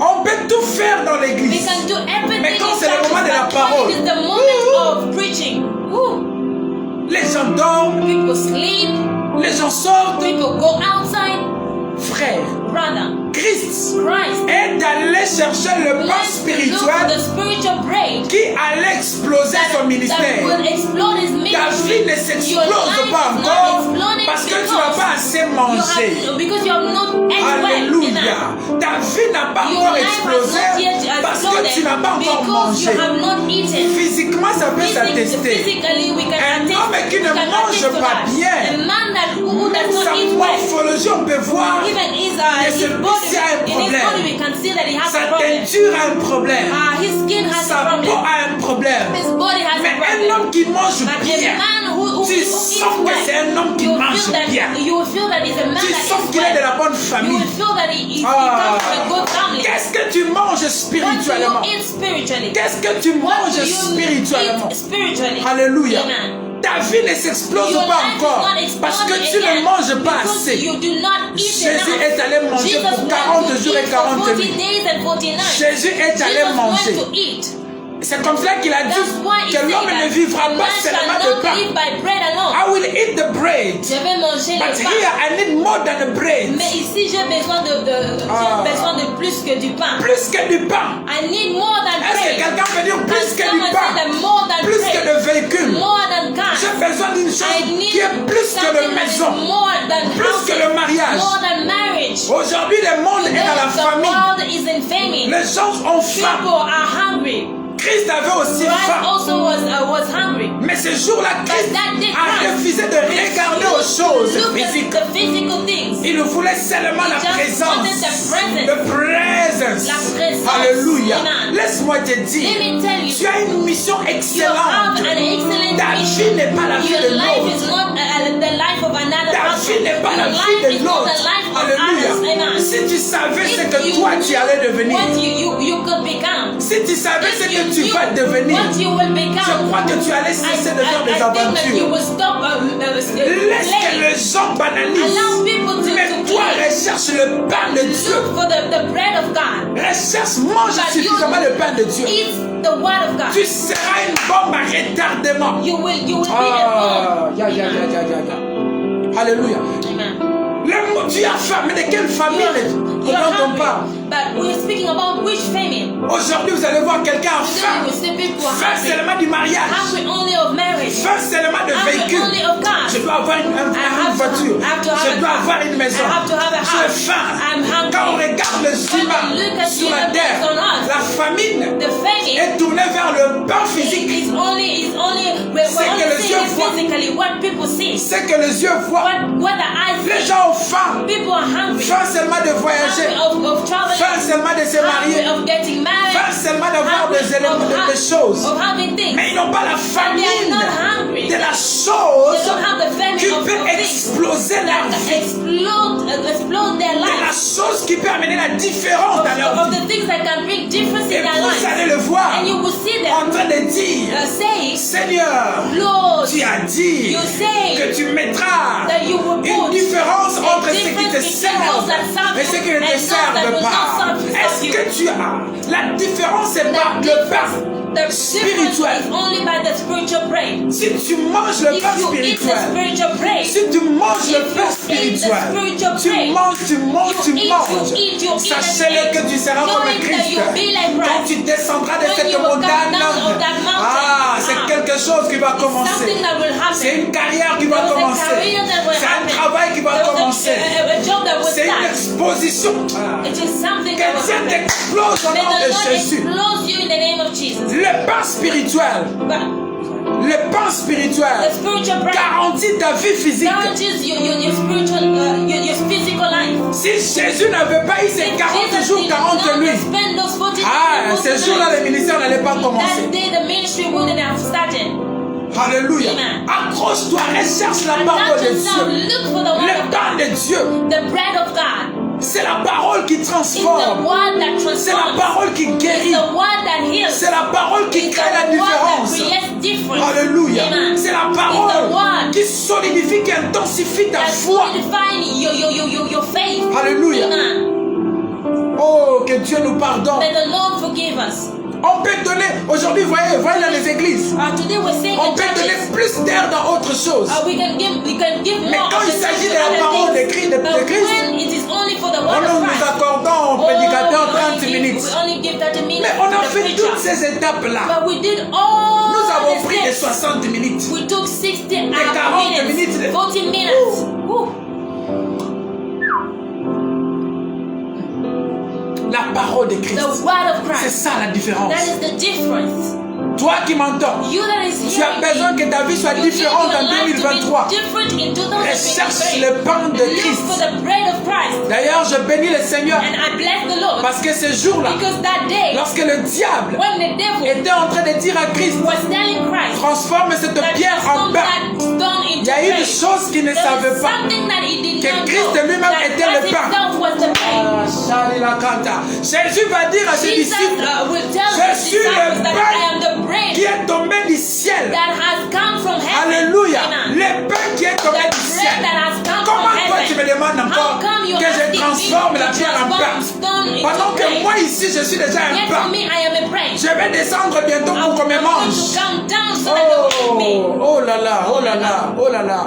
On peut tout faire dans l'église. Mais quand c'est le moment de la parole, les gens dorment, les gens sortent. Frère, Christ est allé chercher le pain spirituel qui allait exploser son ministère. David ne s'explose pas encore parce que tu n'as pas assez mangé. Alléluia. David n'a pas encore explosé parce que tu n'as pas encore mangé. Physiquement, ça peut s'attester. Un homme qui ne mange pas bien, sa morphologie, on peut voir que celui-ci a un problème. Sa teinture a un problème. Sa peau a un problème. Mais un homme qui mange bien, tu sens que c'est un homme qui mange bien. Tu sens qu'il est de la bonne famille. Qu'est-ce que tu manges spirituellement? Qu'est-ce que tu manges spirituellement? Alléluia. Ta vie ne s'explose pas encore parce que tu ne manges pas assez. Jésus est allé manger pour 40 jours et 40 nuits. Jésus est allé manger. C'est comme cela qu'il a dit que l'homme ne vivra pas seulement de pain. I will eat the bread. Je vais manger But le pain. here I need more than the bread. Mais ici, j'ai besoin de plus que du pain. Plus que du pain. I need more than Est-ce que bread. quelqu'un peut dire plus que du Someone pain? said that more than Plus bread. que de véhicules. More than cars. J'ai besoin d'une I chose need qui est plus que something de that is maison. more than Plus houses, que le mariage. more than marriage. Aujourd'hui, le monde est dans la The famine. world is in famine. Les gens ont faim. People are hungry. Christ avait aussi Christ faim. also was hungry. Mais ce jour-là, Christ that day, a Christ refusé de regarder aux choses Look at physiques. the physical things. Il voulait seulement la just présence. wanted the presence. The presence. La présence. Alléluia. Amen. Laisse-moi te dire, Let me tell you, tu as une mission You have excellente. an excellent Ta mission. vie n'est pas la vie Your de life l'autre. is not the life of another Ta person. vie n'est pas la Your vie life de is not l'autre. the life of Alléluia. others. Amen. Si tu savais ce If que you toi tu knew allais devenir, what you could become. si tu savais ce If you que tu knew vas devenir, what you will become. je crois que tu allais cesser de faire des I think that you aventures. will stop Laisse que playing. les gens banalisent. Allow people Mais to toi, play. recherche le pain de Dieu. Look for the bread of God. Recherche, mange But suffisamment le pain de Dieu. Eat the word of God. Tu seras une bombe à retardement. You will be a Alléluia. bomb. Amen. Le mot, tu as faim, mais de quelle famille You're on hungry, parle? but we're speaking about which famine. Aujourd'hui, vous allez voir quelqu'un en Today faim. we see people Faim hungry. seulement du mariage. Hungry only of marriage. Faim seulement de Hungry véhicule. only of cars. Je dois avoir une voiture. Je dois avoir une maison. J'ai faim. Quand on regarde les humains sur la terre, la famine The famine est tournée vers le pain physique. is only we're C'est que only les yeux seeing voient. physically what people see. C'est que les yeux voient. What the eyes Les see. gens ont faim. People are hungry. Faim seulement de voyager. Hungry of traveling. Faim seulement de se Hungry marier. of getting married. Faim seulement d'avoir Hungry des éléments, of des choses. of having things. Mais ils n'ont pas la They are famine not hungry. de la They chose don't have the famine qui of peut things exploser leur that vie. explode their De la life. chose qui peut amener la différence dans leur Of vie. the things that can bring difference Et in their vous life. allez le voir And you will see en them train de dire, saying, Seigneur, Lord, tu as dit you say que tu mettras that you will une put différence a entre ceux qui te difference between those servent that serve et ceux qui you ne te and those that servent will pas. not serve Est-ce you. que tu as la différence? C'est pas The le pain difference spirituel. is only by the spiritual bread. Si tu manges le If pain you eat the spirituel, spiritual bread, si tu manges le pain if you eat spirituel. Tu manges. Sachez-le que tu seras comme Christ. Quand tu descendras de cette montagne, c'est quelque chose qui va commencer. C'est une carrière qui va commencer. C'est un travail qui va commencer. C'est une exposition. Que Dieu t'explose au nom de Jésus. Le pain spirituel. Le pain spirituel garantit ta vie physique. Si Jésus n'avait pas eu ces 40 jours, 40 nuits, ces jours-là, le ministère n'allait pas commencer. Alléluia. Accroche-toi, recherche la parole de Dieu. Le pain de Dieu. C'est la parole qui transforme. C'est la parole qui guérit. C'est la parole qui crée la différence. Alléluia. C'est la parole qui solidifie, qui intensifie ta foi. Alléluia. Oh, que Dieu nous pardonne. On peut donner, aujourd'hui, voyez dans les églises, on peut donner plus d'air dans autre chose. Mais quand il s'agit de la parole de Christ, on nous accordons au prédicateur 30 minutes. Mais on a fait toutes ces étapes-là. Nous avons pris les 60 minutes. Les 40 minutes. 40 minutes. La parole de Christ. C'est ça la différence. Toi qui m'entends, tu as besoin que ta vie soit différente en 2023. Recherche le pain de Christ. D'ailleurs, je bénis le Seigneur parce que ce jour-là, lorsque le diable était en train de dire à Christ, transforme cette pierre en pain, il y a une chose qu'il ne savait pas, que Christ lui-même était le pain. Jésus va dire à ses disciples, je suis le pain qui est tombé du ciel. Alléluia. Le pain qui est tombé du ciel. Comment toi tu me demandes encore que je transforme la pierre en pain? Pendant que moi ici je suis déjà un pain. Je vais descendre bientôt pour qu'on me mange. Oh là là, oh là là, oh là là.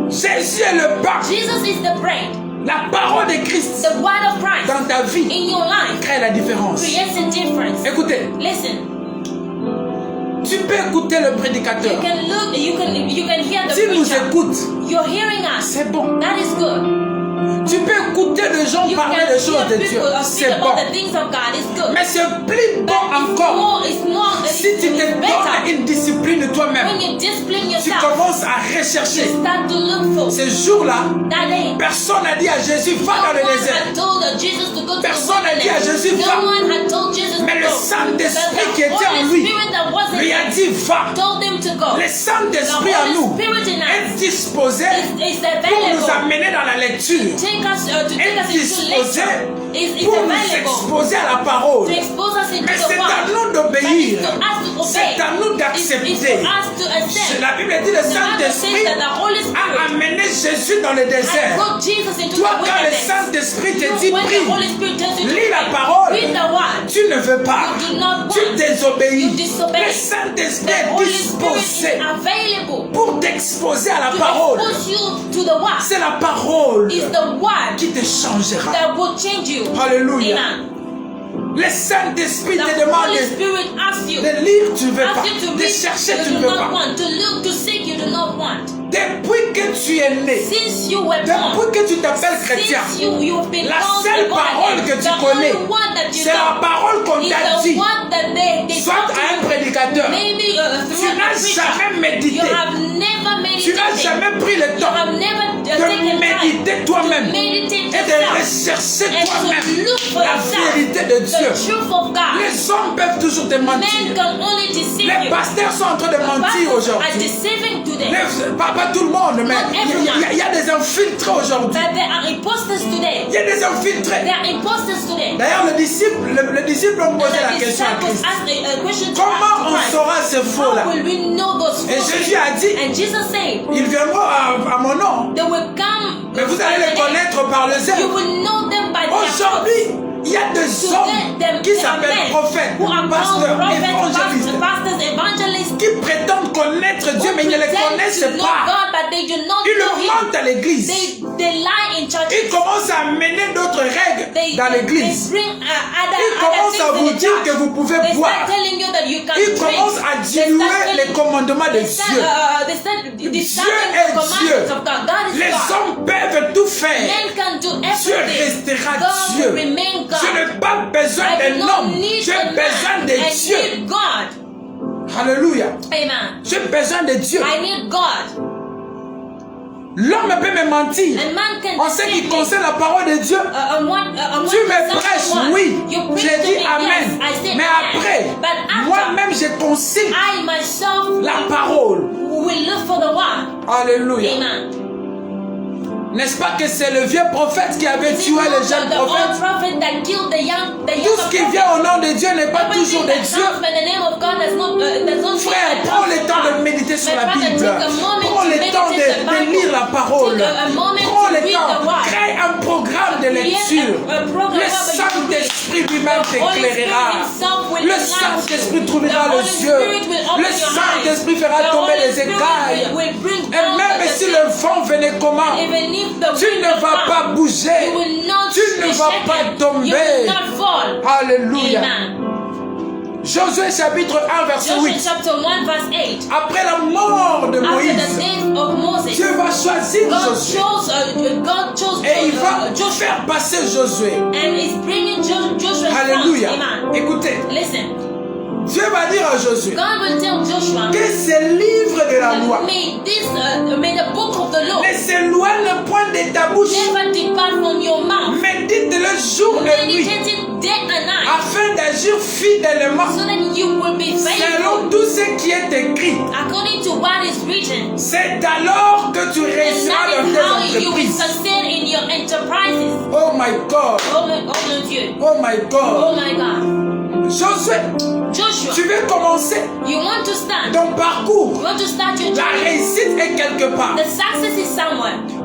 Jésus est le pain. La parole de Christ dans ta vie crée la différence. Écoutez. Tu peux écouter le prédicateur. S'il nous écoute, c'est bon. Tu peux écouter les gens parler des choses de Dieu. C'est bon. Mais c'est plus bon encore si tu te donnes une discipline toi-même. Tu commences à rechercher. Ce jour-là, personne n'a dit à Jésus, va dans le désert. Personne n'a dit à Jésus, va. Mais le Saint-Esprit qui était en lui, lui a dit, va. Le Saint-Esprit en nous est disposé pour nous amener dans la lecture. Est disposé pour nous exposer à la parole. Mais c'est à nous d'obéir. C'est à nous d'accepter. La Bible dit le Saint-Esprit a amené Jésus dans le désert. Toi, quand le Saint-Esprit te dit prie, lis la parole, tu ne veux pas. Tu désobéis. Le Saint-Esprit est disposé pour t'exposer à la parole. C'est la parole qui te changera. Alléluia. Le Saint-Esprit te demande de lire, tu ne veux pas. De chercher, tu ne veux pas. Depuis que tu es né, depuis que tu t'appelles chrétien, la seule parole que tu connais, c'est la parole qu'on t'a dit, soit à un prédicateur. Tu n'as jamais médité. Tu n'as jamais pris le temps de méditer toi-même et de rechercher toi-même la vérité de Dieu. Les hommes peuvent toujours te mentir. Les pasteurs sont en train de mentir aujourd'hui. Pas tout le monde, mais il y a des infiltrés aujourd'hui. Il y a des infiltrés. D'ailleurs, le disciple ont posé la question à Christ. Comment on saura ce faux-là? Et Jésus a dit, ils viendront à mon nom, mais vous allez les connaître par le zèle. Aujourd'hui, il y y a des hommes qui s'appellent prophètes, pasteurs, évangélistes, qui prétendent connaître Dieu, mais ils ne le connaissent pas. Ils le mentent à l'église. Ils commencent à amener d'autres règles dans l'église. Ils commencent à vous dire que vous pouvez boire. Ils commencent à diluer les commandements de Dieu. Dieu est Dieu. Les hommes peuvent tout faire. Dieu restera Dieu. Je n'ai pas besoin d'un homme. J'ai besoin de Dieu. Alléluia. J'ai besoin de Dieu. L'homme peut me mentir. En ce qui concerne la parole de Dieu, tu me prêches, oui. J'ai dit Amen. Mais après, moi-même, je consigne la parole. Alléluia. N'est-ce pas que c'est le vieux prophète qui avait tué les jeunes prophètes? Tout ce qui vient au nom de Dieu n'est pas toujours de Dieu. Frère, prends le temps de méditer sur la Bible. Prends le temps de lire la parole. Prends le temps. Crée un programme de lecture. Le Saint-Esprit lui-même t'éclairera. Le Saint-Esprit trouvera les yeux. Le Saint-Esprit fera tomber les écailles. Et même si le vent venait comment, tu ne vas pas bouger. Tu ne vas pas tomber. Alléluia. Josué chapitre 1 verset 8. Après la mort de Moïse, Dieu va choisir Josué. Et il va faire passer Josué. Alléluia. Écoutez. Dieu va dire à Josué que ce livre de la loi ne s'éloigne point de ta bouche. Médite-le jour et nuit afin d'agir fidèlement selon tout ce qui est écrit. C'est alors que tu réussiras dans tes entreprises. Oh my God. Oh my God. Josué, tu veux commencer ton parcours. La réussite est quelque part.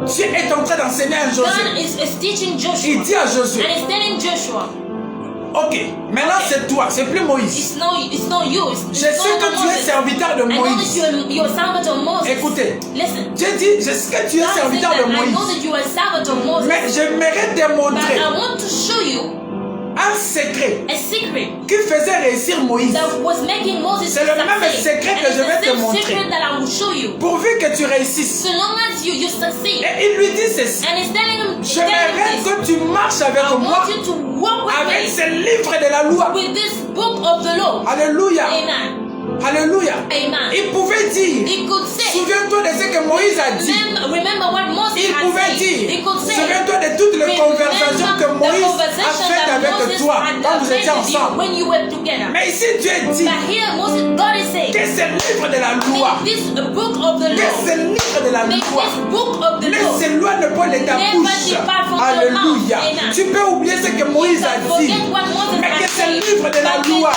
Dieu est en train d'enseigner à Josué. Il dit à Josué, ok, maintenant c'est toi, c'est plus Moïse. Je sais que tu es serviteur de Moïse. Écoutez, Dieu dit, je sais que tu es serviteur de Moïse. Mais j'aimerais te montrer un secret qui faisait réussir Moïse. C'est le même secret que je vais te montrer. Pourvu que tu réussisses. Et il lui dit ceci. J'aimerais que tu marches avec moi avec ce livre de la loi. Alléluia. Alléluia. Il pouvait dire, souviens-toi de ce que Moïse a dit. Il pouvait dire, souviens-toi de toutes les conversations que Moïse a faites avec toi quand vous étiez ensemble. Mais ici Dieu dit que ce livre de la loi, ne s'éloigne pas de ta bouche. Alléluia. Tu peux oublier ce que Moïse a dit, mais que ce livre de la loi,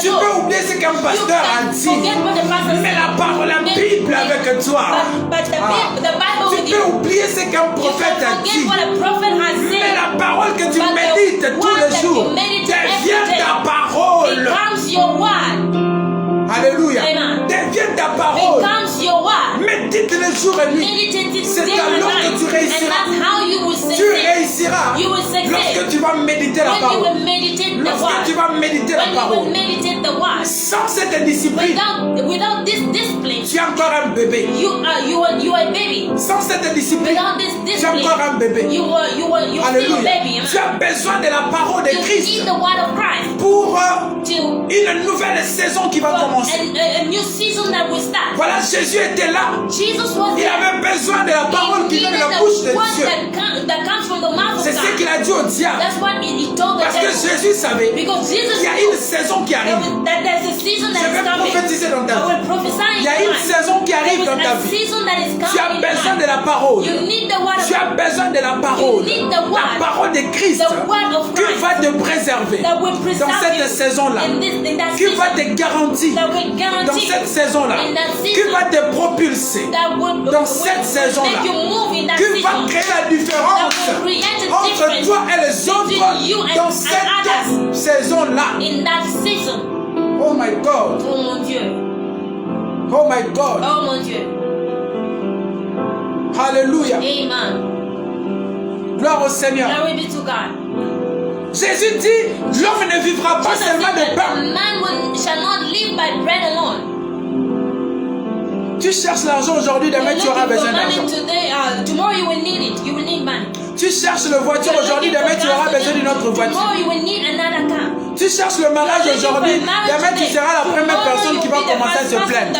tu peux oublier ce qu'un pasteur a dit, mais la parole, la Bible avec toi. Tu peux oublier ce qu'un prophète a dit, mais la parole que tu médites tous les jours devient ta parole. Alléluia. Devient ta parole. Médite les jours et nuit. C'est alors que tu réussiras. Tu réussiras lorsque tu vas méditer la parole. Lorsque tu vas méditer la parole. Sans cette discipline, tu es encore un bébé. Sans cette discipline, tu es encore un bébé. Alléluia. Tu as besoin de la parole de Christ pour une nouvelle saison qui va commencer. Voilà, Jésus était là. Il avait besoin de la parole qui vient de la bouche de Dieu. C'est ce qu'il a dit au diable. Parce que Jésus savait qu'il y a une saison qui arrive. Je vais prophétiser dans ta vie. Il y a une saison qui arrive dans ta vie. Tu as besoin de la parole. You need the word of Tu as besoin de la parole. You need the word. La parole de Christ The word of qui Christ va te préserver that will dans preserve cette you saison-là. in that Qui va season, te garantir that will dans guarantee cette saison-là. in that Qui season, va te propulser that will dans cette saison-là. make you move in that Qui va season, créer la that différence will create a entre difference toi et les between you autres and dans others. cette saison-là. In that season. Oh my God. Oh mon Dieu. Oh my God. Oh mon Dieu. Hallelujah. Amen. Gloire au Seigneur. Glory be to God. Jésus dit, l'homme ne vivra pas Jesus seulement said de that a pain. man shall not live by bread alone. Tu cherches l'argent aujourd'hui, demain tu auras besoin d'argent. Tomorrow you will need it. You will need money. Tu cherches la voiture aujourd'hui, demain tu auras besoin d'une autre voiture. Tomorrow you will need another car. Tu cherches le mariage aujourd'hui, demain tu seras la première personne qui va commencer à se plaindre.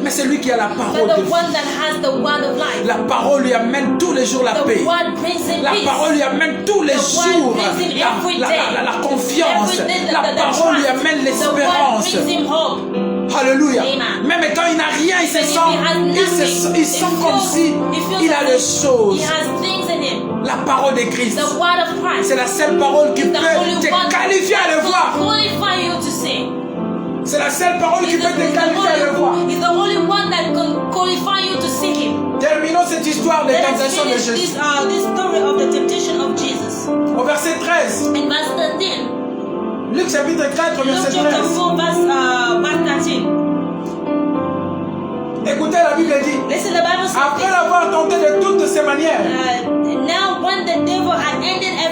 Mais c'est lui qui a la parole de vie. La parole lui amène tous les jours la paix. La parole lui amène tous les jours la confiance. La parole lui amène l'espérance. Alléluia. Même quand il n'a rien, il sent comme si il a les choses. La parole de Christ. C'est la seule parole qui peut te qualifier à le voir. C'est la seule parole qui peut te qualifier à le voir. Terminons cette histoire de tentation de Jésus. Au verset 13. Luc chapitre 4, verset 13. Écoutez, la Bible dit, après l'avoir tenté de toutes ses manières,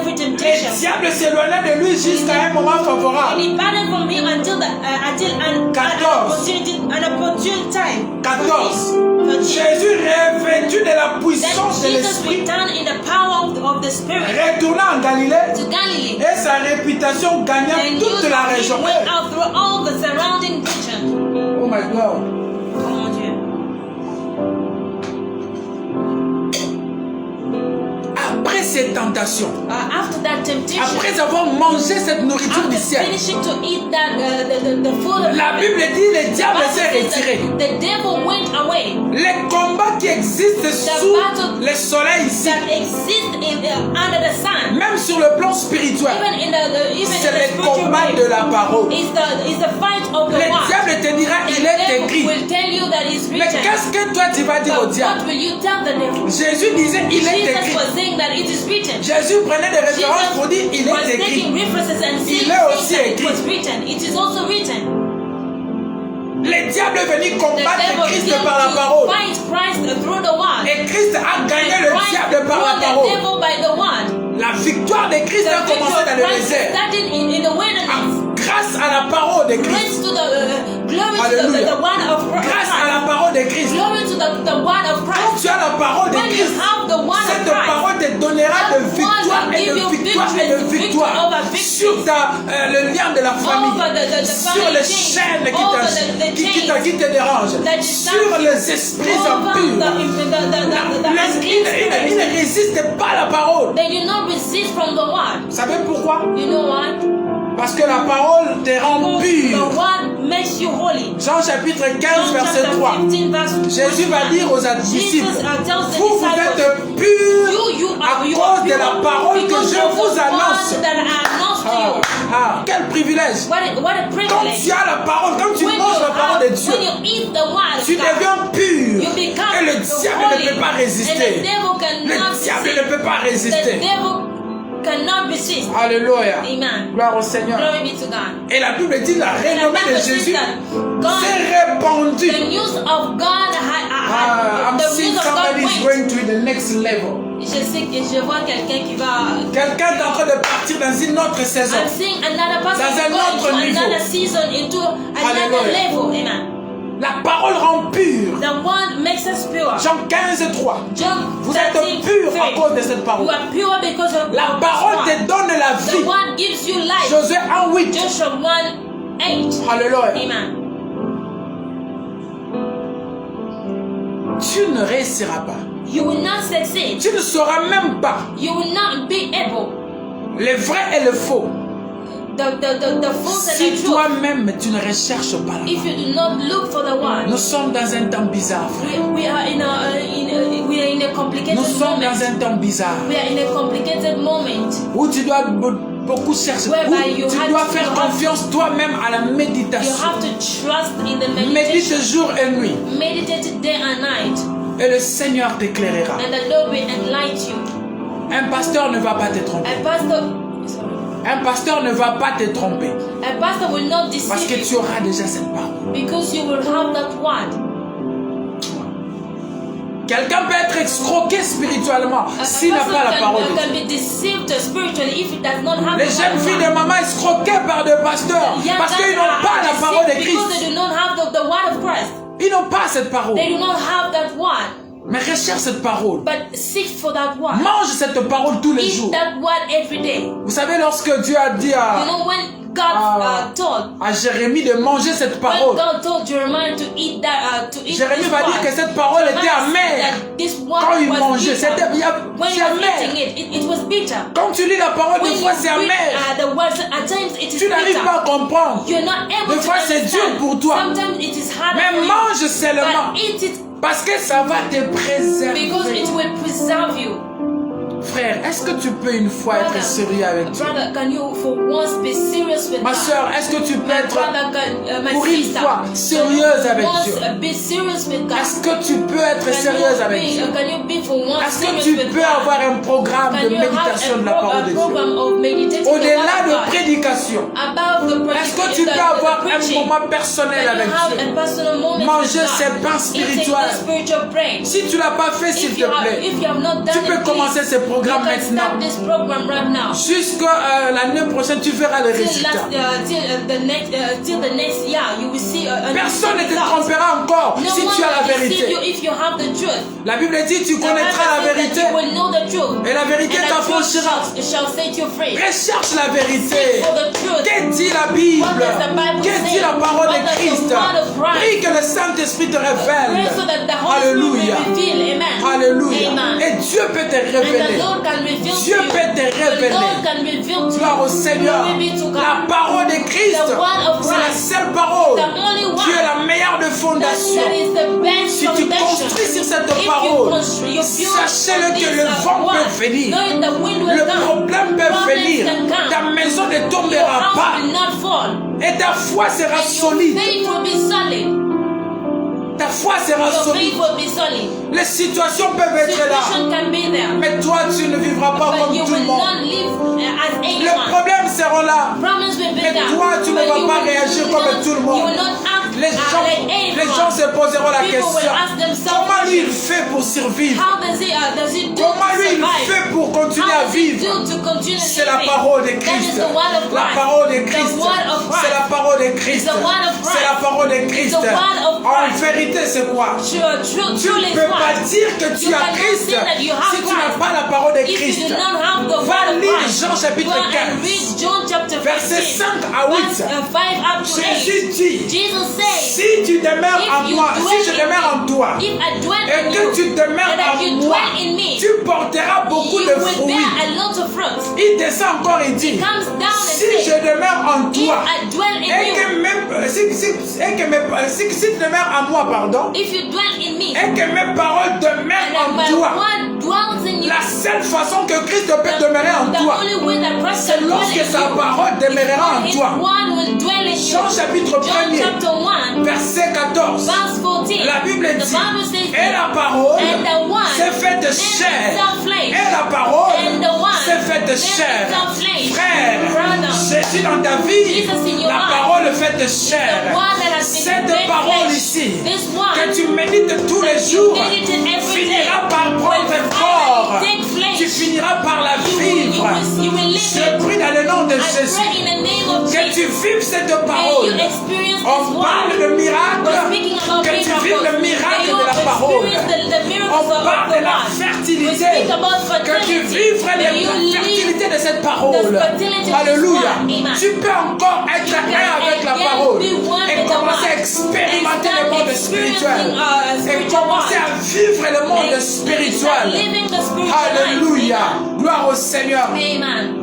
le diable s'éloigna de lui jusqu'à un moment favorable. 14. Jésus, revêtu de la puissance de l'Esprit, retourna en Galilée et sa réputation gagna toute la région. Oh my God. Après ces tentations, après avoir mangé cette nourriture du ciel, la Bible dit le diable s'est retiré. Les combats qui existent sous le soleil ici, même sur le plan spirituel, c'est le combat de la parole. Le diable te dira, il est écrit. Mais qu'est-ce que toi tu vas dire au diable? Jésus disait, il est écrit. Jésus prenait des références pour dire, il est écrit. Il est aussi écrit. Le diable est venu combattre Christ par la parole. Et Christ a gagné le diable par la parole. La victoire de Christ a commencé dans le désert. Grâce à la parole de Christ. Alléluia. Grâce à la parole de Christ. Quand tu as la parole de Christ, cette parole te donnera de victoire et de victoire et de victoire sur le lien de la famille, sur les chaînes qui te dérangent, sur les esprits impurs. Ils ne résistent pas à la parole. Vous savez pourquoi? Parce que la parole te rend pur. Jean chapitre 15 verset 3. Jésus va dire aux disciples, vous êtes purs à cause de la parole que je vous annonce. Quel privilège. Quand tu as la parole, quand tu manges la parole de Dieu, tu deviens pur. Et le diable ne peut pas résister. Le diable ne peut pas résister. Alléluia. Gloire au Seigneur. Et la Bible dit la renommée de Jésus s'est répandue. I'm seeing somebody is going to the next level. Je vois quelqu'un qui va. Quelqu'un est en train de partir dans une autre saison. Dans un autre niveau. Alléluia. La parole rend pur. Jean 15, 3. Vous êtes purs à cause de cette parole. La parole te donne la vie. Josué 1, 8. Alléluia. Tu ne réussiras pas. Tu ne sauras même pas le vrai et le faux. the false and Si the truth. toi-même tu ne recherches pas la If you do not look for the one, nous sommes dans un temps bizarre, frère. we are in a complicated Nous sommes moment. dans un temps bizarre We are in a complicated moment où tu dois beaucoup chercher, où whereby tu dois faire confiance toi-même à la you méditation. have to trust in the Médite meditation. jour et nuit Meditate day and night, et le Seigneur t'éclairera. and the Lord will enlighten you. Un pasteur ne va pas te tromper. Un pasteur ne va pas te tromper A pastor will not parce que deceive tu auras déjà cette parole. you because you will have that word. Quelqu'un peut être escroqué spirituellement s'il n'a pas la parole de Dieu. Can be deceived spiritually if it does not have Les jeunes filles de maman escroquées par des pasteurs parce qu'ils n'ont pas la parole de because Christ. they do not have the word of Christ. Ils n'ont pas cette parole. They do not have that word. Mais recherche cette parole. But seek for that word. Mange cette parole tous les Eat jours. that word every day. Vous savez, lorsque Dieu a dit You know when God told à Jérémie de manger cette parole, when God told Jeremiah to eat that Jérémie va dire que cette parole était amère. Quand il mangeait, c'était when he was amer. eating it was bitter. Quand tu lis la parole, des fois c'est amer. The words at times it is Tu n'arrives bitter. pas à comprendre. You're not able Des to fois c'est dur understand. pour toi. Sometimes it is hard Mais for you. mange seulement. But eat it Parce que ça va te préserver. because it will preserve you. Frère, est-ce que tu peux une fois être sérieux avec Dieu? Brother, can you for once be serious with Ma God? soeur, est-ce que tu peux être My pour une sister, fois sérieuse avec once Dieu? be serious with God. Est-ce que tu peux être sérieuse avec Dieu? Can you be for once Est-ce que serious tu with peux God? avoir un programme de Can you méditation de la have parole a de Dieu? program of meditating the Au-delà word of de God? prédication, Above the est-ce que tu peux avoir un moment personnel avec Dieu? Manger ces pains spirituels. Si tu ne l'as pas fait, s'il te plaît, tu peux commencer ce programme maintenant. This program right now. Jusqu'à l'année prochaine, tu verras les résultats. Till the next year, you will see a Personne ne te trompera encore No si one tu as la will deceive vérité. you if you have the truth. La Bible dit tu The connaîtras la Bible says vérité that you will know the truth. et la vérité And the truth t'affranchira. shall set you free. Recherche la vérité. Seek for the truth. Que dit la Bible? What does the Bible Que dit say? la parole What de does the Christ? word of Christ? Prie que le Saint-Esprit te Pray révèle. so that the Holy Alléluia. Spirit will reveal. Amen. Alléluia. Amen. Et Dieu peut te And the révéler. Lord can reveal Dieu to you. peut te The révéler. Lord can reveal to Gloire au you. Seigneur. Glory be to God. La parole de Christ, The word of c'est la Christ. seule parole The only one. qui est la meilleure de That fondation. is the best Si tu foundation. construis sur cette If you parole, construct, you build sachez-le on que this le vent word, peut venir. knowing the wind will Le come. problème peut Problems venir. can come. Ta maison ne Your tombera house pas. will not fall. Et ta foi sera And your solide. faith will be solid. Ta foi sera Your solide. faith will be solid. Les situations peuvent être là. Situation can be there. Mais toi, tu ne vivras pas But comme you tout le will monde. not live as Les anyone. problèmes seront là. Problems will be Mais there. toi, tu ne But vas you pas will réagir not- comme tout le monde. You will not act Les gens, like anyone. les gens se poseront la People will question. ask themselves, Comment lui il fait pour survivre? how does he do Comment to lui il survive? fait pour continuer How à does he vivre? do to continue C'est la living? parole de That is Christ. the word of La Christ. parole de The Christ. word of Christ. C'est la parole de Christ. It's the word of C'est la Christ. parole de Christ. It's the word of En Christ. vérité, c'est quoi? Tu Truly ne peux pas dire que tu You as cannot Christ say that you have si tu n'as Christ. pas la parole de If Christ. you do not have the Va word of lire Christ, Jean chapitre go and 15. read John chapter 15, Versets 5 à 8. verse 5 up to 8. Jésus dit, Jesus says, si tu demeures en if you moi, dwell si je in demeure me, en toi, if I dwell et in que you, tu demeures and that en you moi, dwell in me, tu porteras beaucoup you de will fruits. bear a lot of fruits. Il descend encore et dit, Comes down and si says, je demeure en if toi, I dwell in et you, que même, si tu demeures en moi, pardon, if you dwell in me, et que mes paroles demeurent and en my toi, word dwells in you, la seule façon que Christ peut demeurer en the toi, only way that Christ c'est can dwell lorsque in sa you, parole demeurera en His toi. word will dwell in you. Jean chapitre John 1er, chapter 1, verset 14. verse 14. La Bible The dit, Bible says, et la parole and the one s'est faite made chair. himself flesh. Et la parole And the one s'est faite made chair. himself flesh. Frère, Brother, Jésus dans ta vie, Jesus in your la life. parole faite the chair. one that has been Cette made parole flesh. ici, This one que tu médites tous les that you jours, meditate every day finira par will prendre finally corps. take flesh. Tu finiras par la You vivre. will live Je it. prie dans le nom de I Jésus pray in the name of que tu Jesus. vives cette May parole. you experience this On parle de word. miracle, We're speaking about que tu miracles. vives le May miracle you de la parole. experience the miracles On of parle the de la word. We fertilité, speak about que tu fertility. vives May la you live fertilité de cette the parole. fertility of this Alléluia. word. Amen. Tu peux encore être You can un avec la again parole be one et with the commencer à word. expérimenter And le start monde spirituel experiencing, et spiritual commencer word. à vivre le monde And start spirituel. living the spiritual life. Alléluia. Gloire au Seigneur. Amen.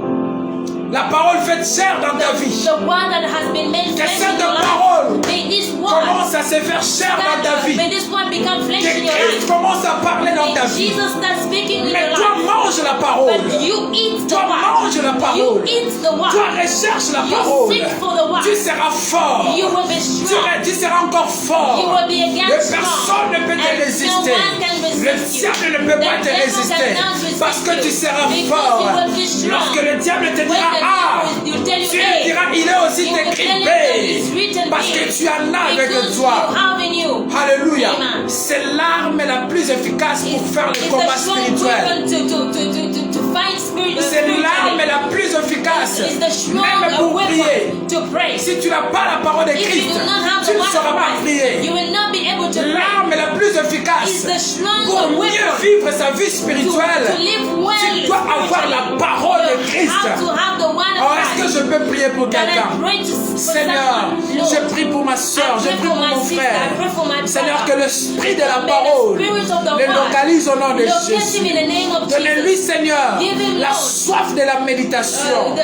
La parole faite chair dans ta vie. The word that has been made Que flesh in cette your life. parole May this word commence à se faire chair dans ta vie. May this word become flesh Que in your Christ life. commence à parler dans ta May vie. Jesus start speaking in Mais your toi life. mange la parole. But you eat the Toi word. mange la You parole. eat the word. Toi recherche la You parole. seek for the word. Tu seras fort. You will be strong. Tu seras encore fort. You will be Et again strong. personne ne peut te And résister. no one can Le resist you. diable ne peut pas The te devil résister. cannot resist Parce que tu you. seras Because fort. you will be strong. Lorsque le diable te When dira, the ah, devil will tell you, tu hey, lui diras, il est aussi you will tell écrit him that it's written parce que here. tu en as avec Because toi. you have in you. Alléluia. Amen. C'est l'arme la plus efficace pour faire le It's combat the strong spirituel. weapon to fight spirit. C'est l'arme la plus efficace, It's the strong même pour prier. weapon to pray. Si tu n'as pas la parole de If you Christ, do not have tu the ne word sauras of pas Christ, prier. you will not be able to pray. L'arme la plus It's efficace the strong pour mieux weapon vivre sa vie to spirituelle, live well. tu dois avoir la parole de You Christ. have to have the word Oh, of est-ce que Christ. je peux prier pour Can I quelqu'un? pray for Seigneur, someone? Lord, je prie pour ma soeur, I je pray prie for pour my mon sister, frère. I pray for my Seigneur, brother. que l'esprit de la May the parole spirit of the le word localise au nom de locate him Jésus. in the name of Donnez-lui, Jesus. Seigneur, Give him, la Lord, soif de la méditation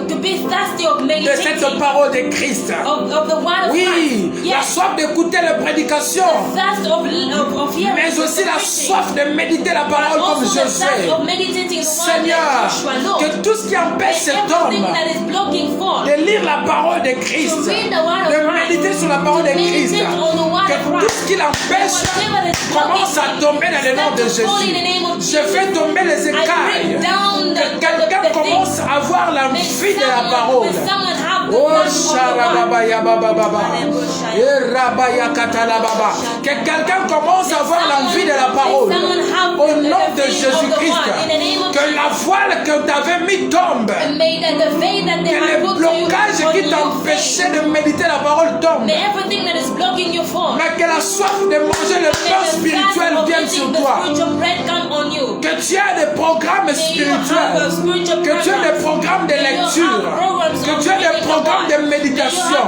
to be thirsty of de meditating cette parole de Christ. of the word of Oui, Christ. la Yes. soif d'écouter les prédications, Thirst of hearing, mais aussi la soif de méditer la parole comme also the thirst Josué. of meditating the word Seigneur, like Joshua. Lord, que tout ce qui empêche cet everything homme that is blocking for de lire la parole de Christ, to read the word of de Christ, méditer sur la parole de to Christ, meditate on the word que of tout Christ, ce qui l'empêche whatever is commence à blocking tomber dans le nom de start to fall in the Jésus. name of Je Jesus. fais tomber les I écailles. bring down Que quelqu'un the commence things. à avoir l'envie de la parole. May someone have the Oh, thirst of the word. Sharababaya Baba Baba. Et Rabaya Katala Baba. Que quelqu'un commence à avoir l'envie de la parole. Au nom de Jésus-Christ. Que la voile que tu avais mis tombe. And may the veil that they Que have les put to you blocages on qui your t'empêchaient face, de méditer la parole tombent. may everything that is blocking you for, Mais que la soif de manger le pain spirituel vienne sur toi. Que tu aies des programmes spirituels. Que tu aies des programmes de lecture. Que tu aies des programmes de méditation.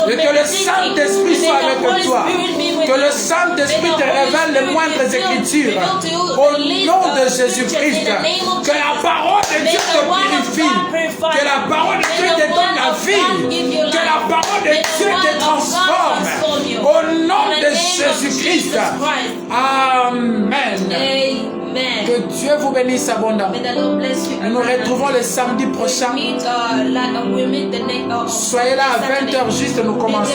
Et que le Saint-Esprit soit avec toi. Que le Saint-Esprit te révèle les moindres écritures. Au nom de Jésus-Christ. Que la parole de Dieu te purifie. Que la parole de Dieu te donne la vie. Que la parole de Dieu te transforme. Au nom de Jésus-Christ. Amen. Amen. Que Dieu vous bénisse abondamment. May the Lord bless you. Nous nous retrouvons le samedi prochain. Soyez là à 20h juste, nous commençons.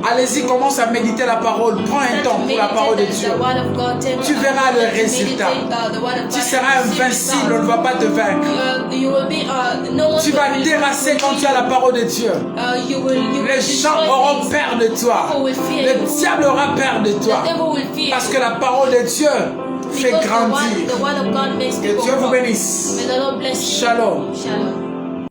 Allez-y, commence à méditer la parole. Prends un temps pour la parole de Dieu. Tu verras le résultat. Tu seras invincible, on ne va pas te vaincre. Tu vas terrasser quand tu as la parole de Dieu. Les gens auront peur de toi. Le diable aura peur de toi. Parce que la parole de Dieu fait grandir. Que Dieu vous bénisse. Shalom. Shalom.